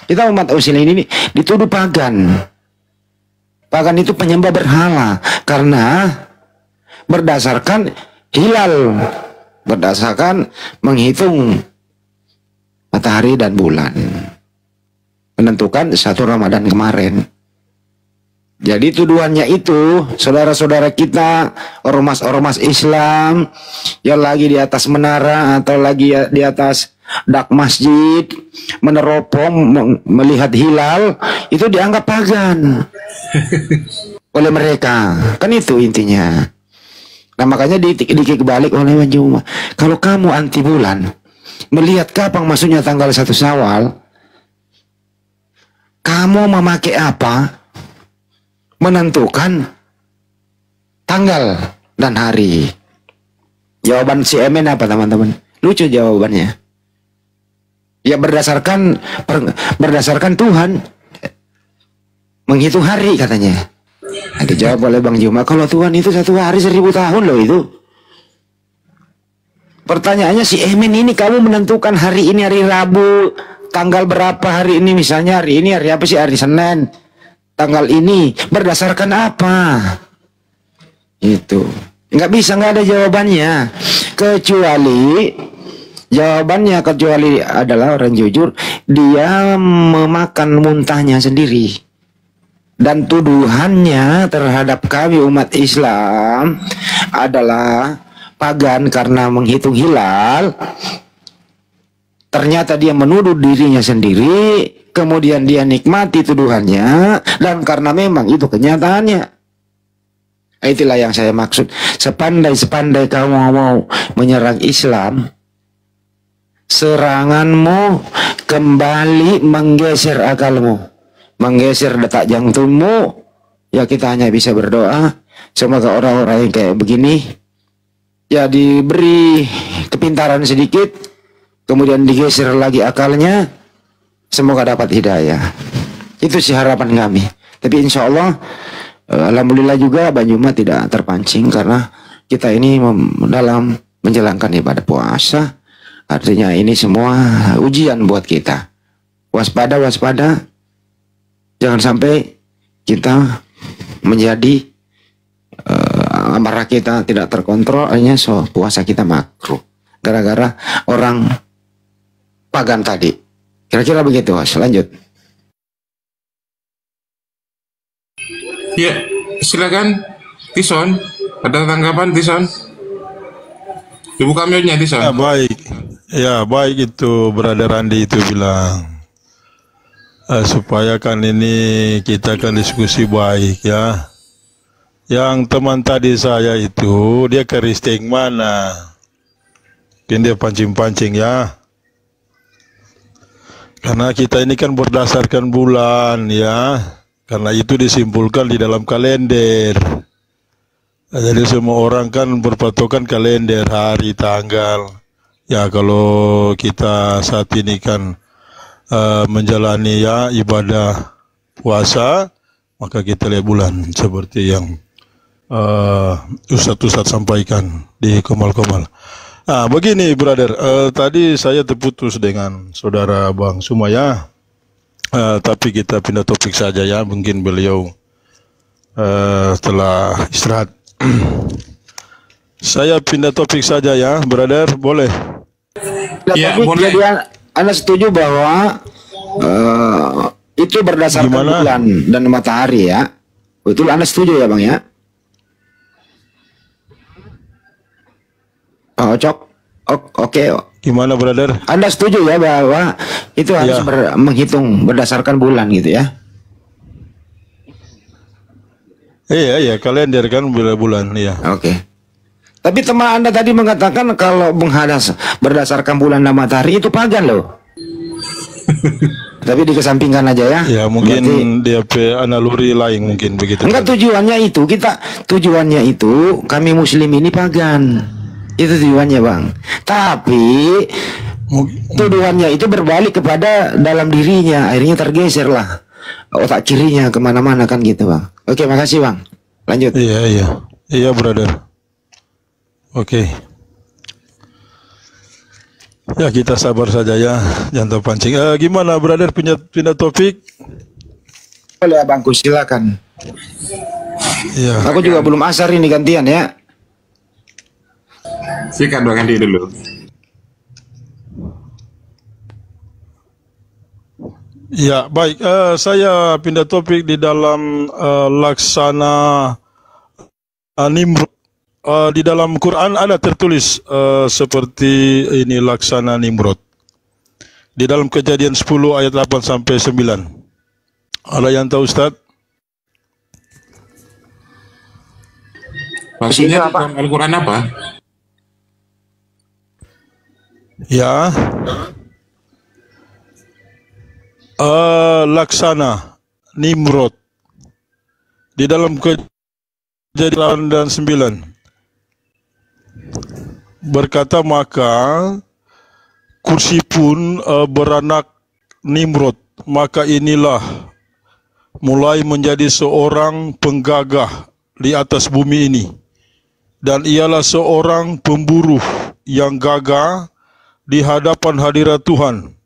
Kita umat muslim ini dituduh pagan. Pagan itu penyembah berhala karena berdasarkan hilal, berdasarkan menghitung matahari dan bulan, menentukan satu Ramadan kemarin. Jadi tuduhannya itu saudara-saudara kita ormas-ormas Islam yang lagi di atas menara atau lagi di atas dak masjid meneropong melihat hilal itu dianggap pagan oleh mereka. Kan itu intinya. Nah makanya dikik balik oleh Bang Juma. Kalau kamu anti bulan, melihat kapan maksudnya tanggal 1 Syawal, kamu memakai apa? Menentukan tanggal dan hari. Jawaban si Emen apa teman-teman? Lucu jawabannya. Ya berdasarkan Tuhan menghitung hari katanya. Nah, dijawab oleh Bang Juma, kalau Tuhan itu 1 hari 1000 tahun loh itu. Pertanyaannya si Emen ini kamu menentukan hari ini hari Rabu, tanggal berapa hari ini misalnya hari ini hari apa sih hari Senin. Tanggal ini berdasarkan apa? Itu nggak bisa, nggak ada jawabannya kecuali adalah orang jujur dia memakan muntahnya sendiri. Dan tuduhannya terhadap kami umat Islam adalah pagan karena menghitung hilal. Ternyata dia menuduh dirinya sendiri, kemudian dia nikmati tuduhannya, dan karena memang itu kenyataannya. Itulah yang saya maksud. Sepandai-sepandai kamu mau menyerang Islam, seranganmu kembali menggeser akalmu, menggeser detak jantungmu. Ya kita hanya bisa berdoa semoga orang-orang yang kayak begini ya diberi kepintaran sedikit, kemudian digeser lagi akalnya, semoga dapat hidayah. Itu sih harapan kami. Tapi insya Allah alhamdulillah juga Bang Juma tidak terpancing karena kita ini dalam menjalankan ibadah puasa. Artinya ini semua ujian buat kita. Waspada, waspada. Jangan sampai kita menjadi amarah kita tidak terkontrol, hanya puasa kita makruh. gara-gara orang pagan tadi. Kira-kira begitu, Mas. Lanjut. Ya, silakan Tison. Ada tanggapan Tison? Dibuka mute-nya Tison. Ya baik, ya baik itu Brother Andi itu bilang supaya kan ini kita kan diskusi baik ya. Yang teman tadi saya itu dia keristing mana? Mungkin dia pancing-pancing ya. Karena kita ini kan berdasarkan bulan ya. Karena itu disimpulkan di dalam kalender. Jadi semua orang kan berpatokan kalender, hari, tanggal. Ya kalau kita saat ini kan menjalani ya ibadah puasa, maka kita lihat bulan seperti yang Ustadz sampaikan di Komal-Komal. Nah begini brother, tadi saya terputus dengan saudara Bang Sumaya. Tapi kita pindah topik saja ya, mungkin beliau telah istirahat. Saya pindah topik saja ya, brother, boleh? Ya, Tapi boleh. jadi Anda setuju bahwa itu berdasarkan Gimana? bulan dan matahari ya? Betul, Anda setuju ya Bang ya? Oh, Cok. Oke. Gimana brother? Anda setuju ya bahwa itu harus Ya. menghitung berdasarkan bulan gitu ya? Iya, kalender kan bulan, ya. Oke. Tapi teman Anda tadi mengatakan kalau berdasarkan bulan dan matahari itu pagan loh. Tapi dikesampingkan aja ya. Ya mungkin Berarti- dia analuri lain mungkin begitu. Enggak, tujuannya itu kami muslim ini pagan. Itu tujuannya Bang. Tapi tuduhannya itu berbalik kepada dalam dirinya. Akhirnya tergeser lah otak kirinya kemana-mana kan gitu Bang. Oke, makasih Bang. Lanjut. Iya brother. Oke. Ya kita sabar saja ya, jangan terpancing. Gimana brother, pindah topik? Boleh Abangku, silakan. Iya. Aku juga belum asar ini gantian ya. Sikat Bang Andi dulu. Ya baik, saya pindah topik di dalam laksana Nimrod. Di dalam Quran ada tertulis seperti ini laksana Nimrod. Di dalam Kejadian 10 ayat 8 sampai 9. Ada yang tahu Ustaz? Maksudnya dalam Al-Quran apa? Ya. Laksana Nimrod. Di dalam Kejadian 8 dan 9. Berkata maka kursi pun beranak Nimrod, maka inilah mulai menjadi seorang penggagah di atas bumi ini, dan ialah seorang pemburu yang gagah di hadapan hadirat Tuhan,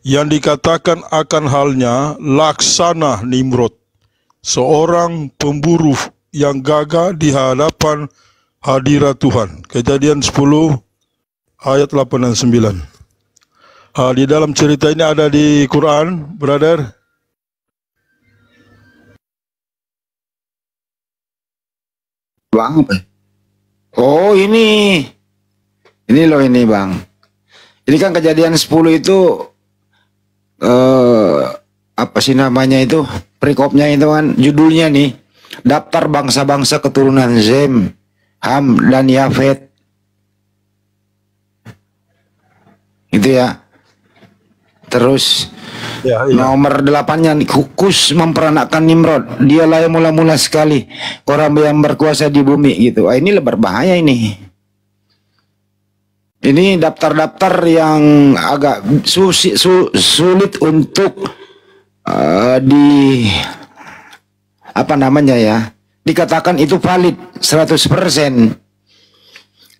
yang dikatakan akan halnya laksana Nimrod, seorang pemburu yang gagah di hadapan hadirat Tuhan. Kejadian 10 ayat 8 dan 9. Di dalam cerita ini ada di Quran, brother. Bang apa? Oh ini loh ini Bang. Ini kan Kejadian 10 itu apa sih namanya itu? Perikopnya itu kan judulnya nih, daftar bangsa-bangsa keturunan Sem, Ham dan Yafet. Itu ya. Terus nomor 8-nya Kus memperanakkan Nimrod. Dialah yang mula-mula sekali orang yang berkuasa di bumi gitu. Ini berbahaya ini. Ini daftar-daftar yang agak sulit untuk apa namanya ya, dikatakan itu valid 100%.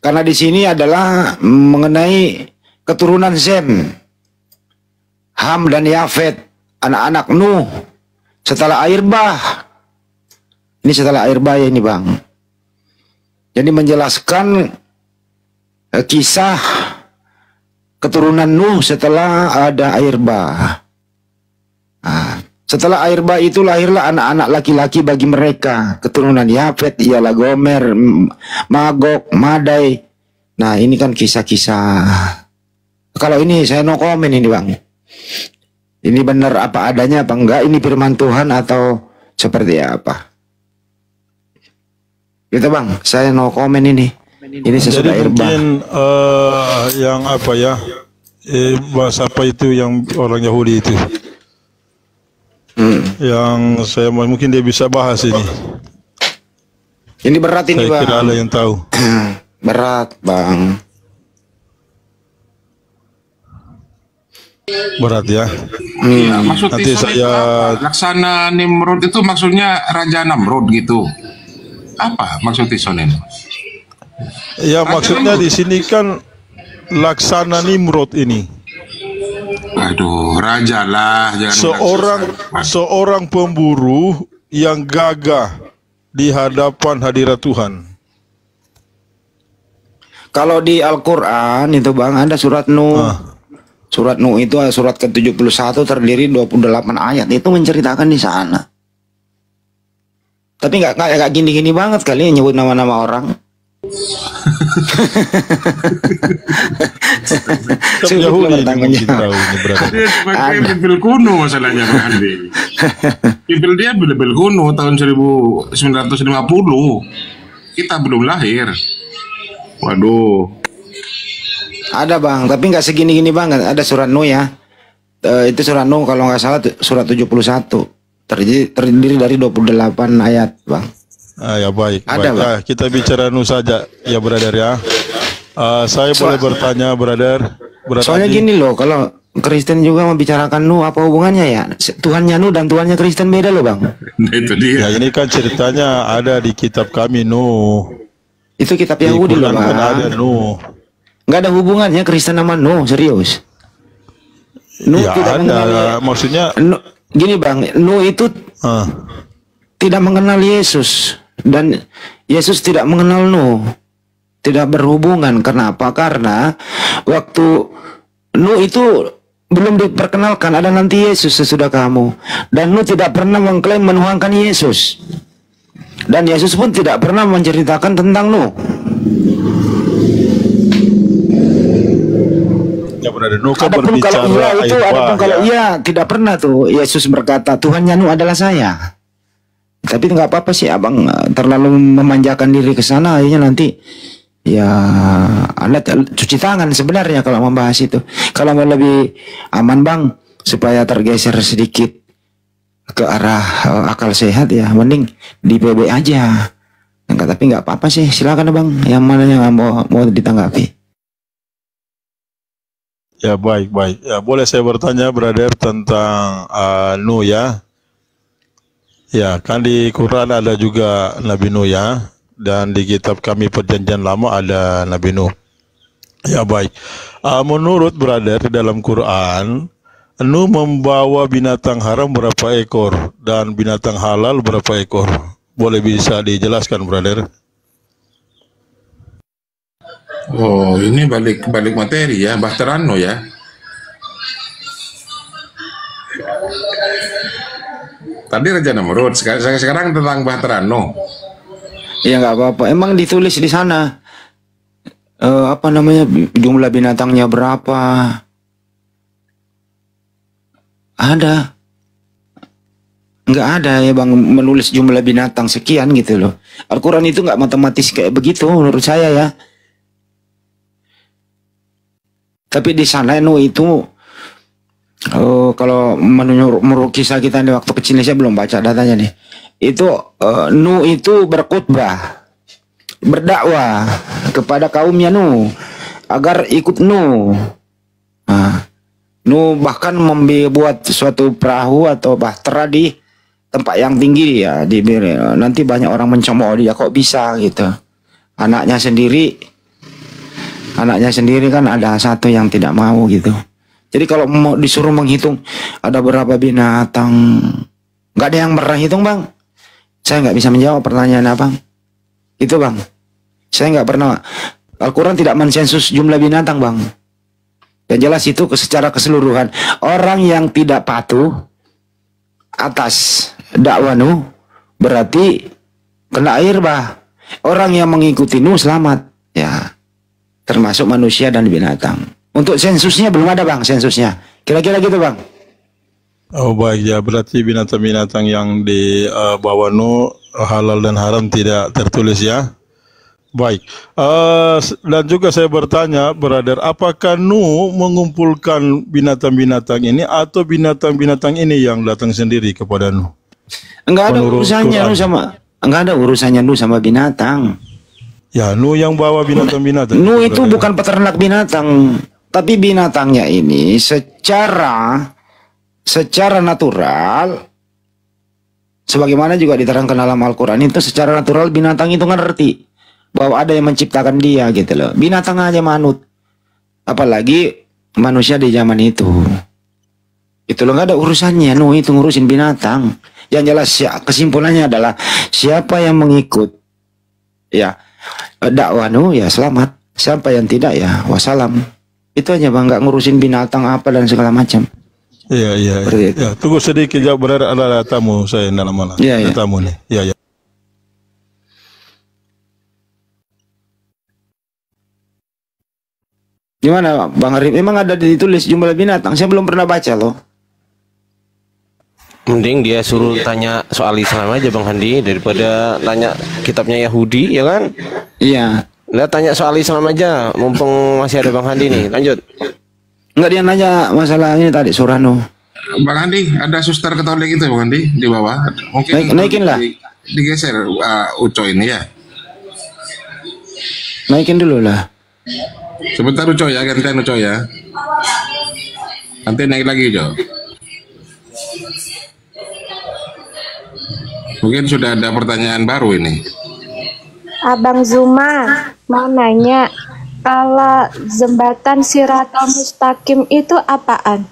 Karena di sini adalah mengenai keturunan Sem, Ham dan Yafet, anak-anak Nuh setelah air bah. Ini setelah air bah ya ini Bang. Jadi menjelaskan kisah keturunan Nuh setelah ada air bah. Nah, setelah air bah itu lahirlah anak-anak laki-laki bagi mereka, keturunan Yafet ialah Gomer, Magog, Madai. Nah, ini kan kisah-kisah. Kalau ini saya no comment ini Bang. Ini benar apa adanya apa enggak? Ini firman Tuhan atau seperti apa? Gitu Bang, saya no comment ini. Ini sesudah Jadi air bah. mungkin yang apa ya, bahasa apa itu yang orang Yahudi itu, yang saya mungkin dia bisa bahas ini. Ini berat ini Saya Bang. kira ada yang tahu. Berat Bang. Berat ya. Iya, maksud Nanti Tison itu saya apa? Laksana Nimrod itu maksudnya Raja Namrud gitu. Apa maksud Tison ini? ya maksudnya di sini kan Laksana Nimrod ini. Aduh, raja lah, jangan Seorang pemburu yang gagah di hadapan hadirat Tuhan. Kalau di Al-Quran itu Bang ada surat Nuh. Surat Nuh itu surat ke-71 terdiri 28 ayat. Itu menceritakan di sana. Tapi nggak gini-gini banget kali nyebut nama-nama orang. Yahudi ini tahu ini berarti. Dia pakai Bible kuno masalahnya Bang Andi. Bible dia Bible kuno tahun 1950. Kita belum lahir. Waduh. Ada Bang, tapi nggak segini-gini banget. Ada surat Nuh ya. Itu surat Nuh kalau nggak salah surat 71. Terdiri dari 28 ayat Bang. Ya baik. Ada, baik. Bang. Kita bicara Nuh saja ya brother ya. Saya boleh bertanya brother. Soalnya gini loh, kalau Kristen juga membicarakan Nuh, apa hubungannya ya? Tuhannya Nuh dan Tuhannya Kristen beda loh Bang. Nah, itu dia. Ya ini kan ceritanya ada di kitab kami Nuh. Itu kitab Yahudi loh Bang. Kan ada Nuh. Nggak ada hubungannya Kristen sama Nuh, serius. Nuh Ya tidak ada, maksudnya gini Bang, Nuh itu tidak mengenal Yesus dan Yesus tidak mengenal Nuh. Tidak berhubungan. Kenapa? Karena waktu Nuh itu belum diperkenalkan ada nanti Yesus sesudah kamu. Dan Nuh tidak pernah mengklaim menuhankan Yesus. Dan Yesus pun tidak pernah menceritakan tentang Nuh. ya brother Nuh kan Adapun kalau iya berbicara itu, air adapun bah, kalau ya. iya tidak pernah tuh Yesus berkata Tuhannya Nuh adalah saya. Tapi nggak apa-apa sih Abang terlalu memanjakan diri ke sana, akhirnya nanti ya Anda cuci tangan sebenarnya kalau membahas itu. Kalau mau lebih aman Bang supaya tergeser sedikit ke arah akal sehat ya mending di PB aja. Enggak, tapi nggak apa-apa sih, silakan Bang yang mana yang mau ditanggapi. Ya baik. Ya boleh saya bertanya brother tentang Nuh ya. Ya kan di Quran ada juga Nabi Nuh ya. Dan di kitab kami perjanjian lama ada Nabi Nuh. Ya baik. Menurut brother dalam Quran, Nuh membawa binatang haram berapa ekor dan binatang halal berapa ekor? Boleh bisa dijelaskan brother? Oh, ini balik materi ya, Bahterano ya. Tadi Raja Namrud, sekarang tentang Bahterano. Ya nggak apa-apa. Emang ditulis di sana apa namanya jumlah binatangnya berapa? Ada? Nggak ada ya Bang menulis jumlah binatang sekian gitu loh. Al-Quran itu nggak matematis kayak begitu menurut saya ya. Tapi di sana Nuh itu kalau menurut kisah kita nih waktu kecil saya belum baca datanya nih. Itu Nuh itu berkhutbah, berdakwah kepada kaumnya Nuh agar ikut Nuh. Nah, Nuh bahkan membuat suatu perahu atau bahtera di tempat yang tinggi ya, nanti banyak orang mencemooh dia kok bisa gitu. Anaknya sendiri kan ada satu yang tidak mau gitu. Jadi kalau mau disuruh menghitung ada berapa binatang, nggak ada yang pernah hitung Bang. Saya nggak bisa menjawab pertanyaan Abang. Itu Bang. Saya nggak pernah Al-Quran tidak mensensus jumlah binatang, Bang. Yang jelas itu secara keseluruhan. Orang yang tidak patuh atas dakwah Nuh berarti kena air, bah. Orang yang mengikuti Nuh selamat. Ya, termasuk manusia dan binatang. Untuk sensusnya belum ada, Bang, sensusnya. Kira-kira gitu, Bang. Oh baik ya, berarti binatang-binatang yang di bawah Nuh halal dan haram tidak tertulis ya. Baik. Dan juga saya bertanya, brother, apakah Nuh mengumpulkan binatang-binatang ini atau binatang-binatang ini yang datang sendiri kepada Nuh? Enggak ada Menurut urusannya Quran. Nuh sama, enggak ada urusannya Nuh sama binatang. Ya, Nuh yang bawa binatang-binatang. Nuh itu bukan peternak binatang, tapi binatangnya ini secara natural, sebagaimana juga diterangkan dalam Al-Quran itu, secara natural binatang itu ngerti bahwa ada yang menciptakan dia gitu loh. Binatang aja manut, apalagi manusia di zaman itu. Itu loh, nggak ada urusannya Nuh itu ngurusin binatang. Yang jelas kesimpulannya adalah siapa yang mengikut ya dakwah Nuh ya selamat, siapa yang tidak ya wassalam. Itu aja, Bang, nggak ngurusin binatang apa dan segala macam. Iya. Ya, tunggu sedikit jawab, brother, ada tamu saya dalam malam. Iya. Ada tamu nih. Iya. Gimana, Bang Arif? Memang ada ditulis jumlah binatang? Saya belum pernah baca loh. Mending dia suruh tanya soal Islam aja, Bang Handi, daripada tanya kitabnya Yahudi, ya kan? Iya. Nah, tanya soal Islam aja, mumpung masih ada Bang Handi nih. Lanjut. Enggak, dia nanya masalah ini tadi, surah Nuh. Bang Andi, ada suster Katolik itu Bang Andi di bawah. Mungkin Naikin lah. Digeser Uco ini ya. Naikin dulu lah. Sebentar Uco ya, gantian Uco ya. Nanti naik lagi Uco. Mungkin sudah ada pertanyaan baru ini. Abang Zuma mau nanya, kalau jembatan Siratal Mustaqim itu apaan?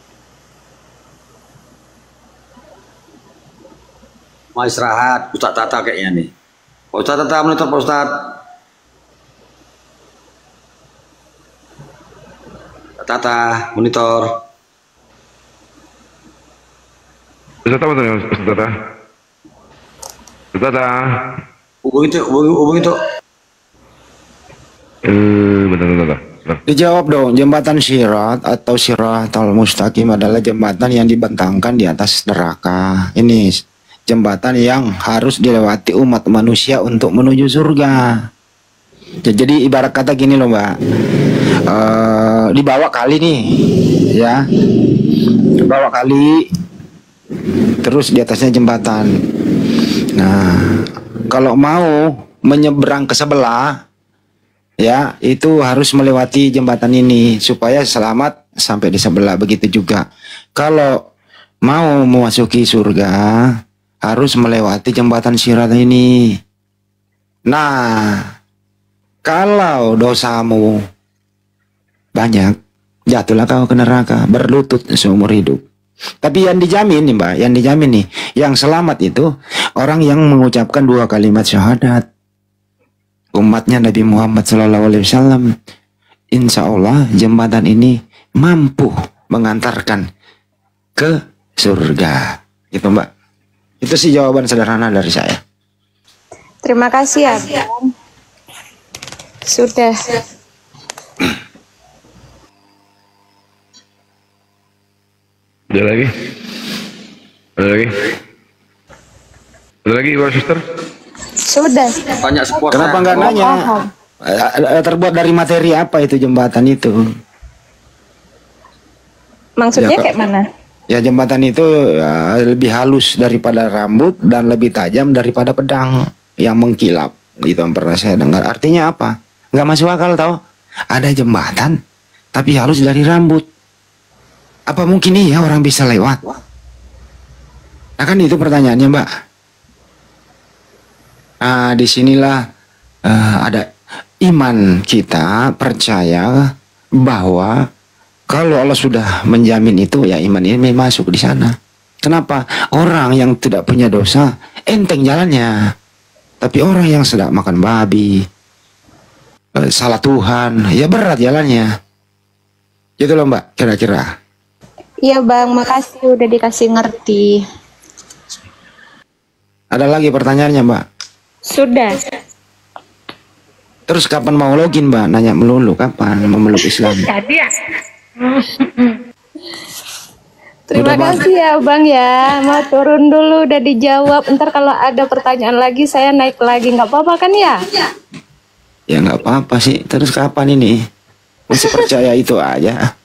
Mau istirahat, Ustaz Tata kayaknya nih. Ustaz Tata monitor Pak Ustaz. Tata monitor. Ustaz apa tuh, Ustaz Tata? Ustaz Tata. Hubungi itu. Bentar. Dijawab dong, jembatan Sirat atau Siratal Mustaqim adalah jembatan yang dibentangkan di atas neraka. Ini jembatan yang harus dilewati umat manusia untuk menuju surga. Jadi ibarat kata gini loh, Mbak. Dibawa kali nih, ya. Dibawa kali, terus di atasnya jembatan. Nah, kalau mau menyeberang ke sebelah, ya itu harus melewati jembatan ini supaya selamat sampai di sebelah. Begitu juga kalau mau memasuki surga harus melewati jembatan Sirat ini. Nah, kalau dosamu banyak, jatuhlah kau ke neraka berlutut seumur hidup. Tapi yang dijamin nih, Mbak, yang dijamin nih, yang selamat itu orang yang mengucapkan 2 kalimat syahadat. Umatnya Nabi Muhammad SAW. Insya Allah jembatan ini mampu mengantarkan ke surga. Gitu, Mbak. Itu sih jawaban sederhana dari saya. Terima kasih ya, Bang. Sudah. Ada lagi? Ada lagi, Ibu Suster? Sudah. Banyak support. Kenapa nggak nanya? Terbuat dari materi apa itu jembatan itu? Maksudnya Ya, Kak. kayak mana? Ya, jembatan itu ya, lebih halus daripada rambut dan lebih tajam daripada pedang yang mengkilap. Itu yang pernah saya dengar. Artinya apa? Nggak masuk akal tau? Ada jembatan tapi halus dari rambut. Apa mungkin iya orang bisa lewat? Nah kan itu pertanyaannya, Mbak. Nah disinilah ada iman kita percaya bahwa kalau Allah sudah menjamin itu ya iman ini masuk di sana. Kenapa? Orang yang tidak punya dosa enteng jalannya. Tapi orang yang sedang makan babi, salah Tuhan, ya berat jalannya. Gitu loh Mbak, kira-kira. Iya Bang, makasih udah dikasih ngerti. Ada lagi pertanyaannya Mbak? Sudah. Terus kapan mau login Mbak? Nanya melulu, kapan memeluk Islam? Tadi ya. Terima Udah, Bang. kasih ya Bang ya. Mau turun dulu udah dijawab. Ntar kalau ada pertanyaan lagi saya naik lagi. Nggak apa-apa kan ya? Ya nggak apa-apa sih. Terus kapan ini? Masih percaya itu aja.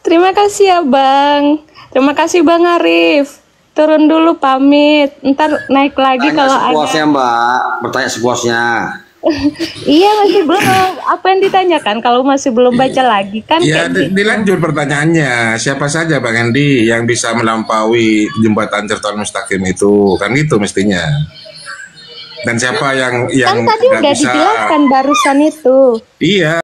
Terima kasih ya Bang. Terima kasih Bang Arif. Turun dulu pamit. Ntar naik lagi Tanya kalau sepuasnya ada. Mbak, bertanya sepuasnya. Iya masih belum. Apa yang ditanyakan? Kalau masih belum baca lagi kan? Ya, kayak gitu. dilanjut pertanyaannya. Siapa saja Bang Andi yang bisa melampaui jembatan Siratal Mustaqim itu? Kan gitu mestinya. Dan siapa yang Kan tadi nggak udah bisa? dijelaskan barusan itu. Iya.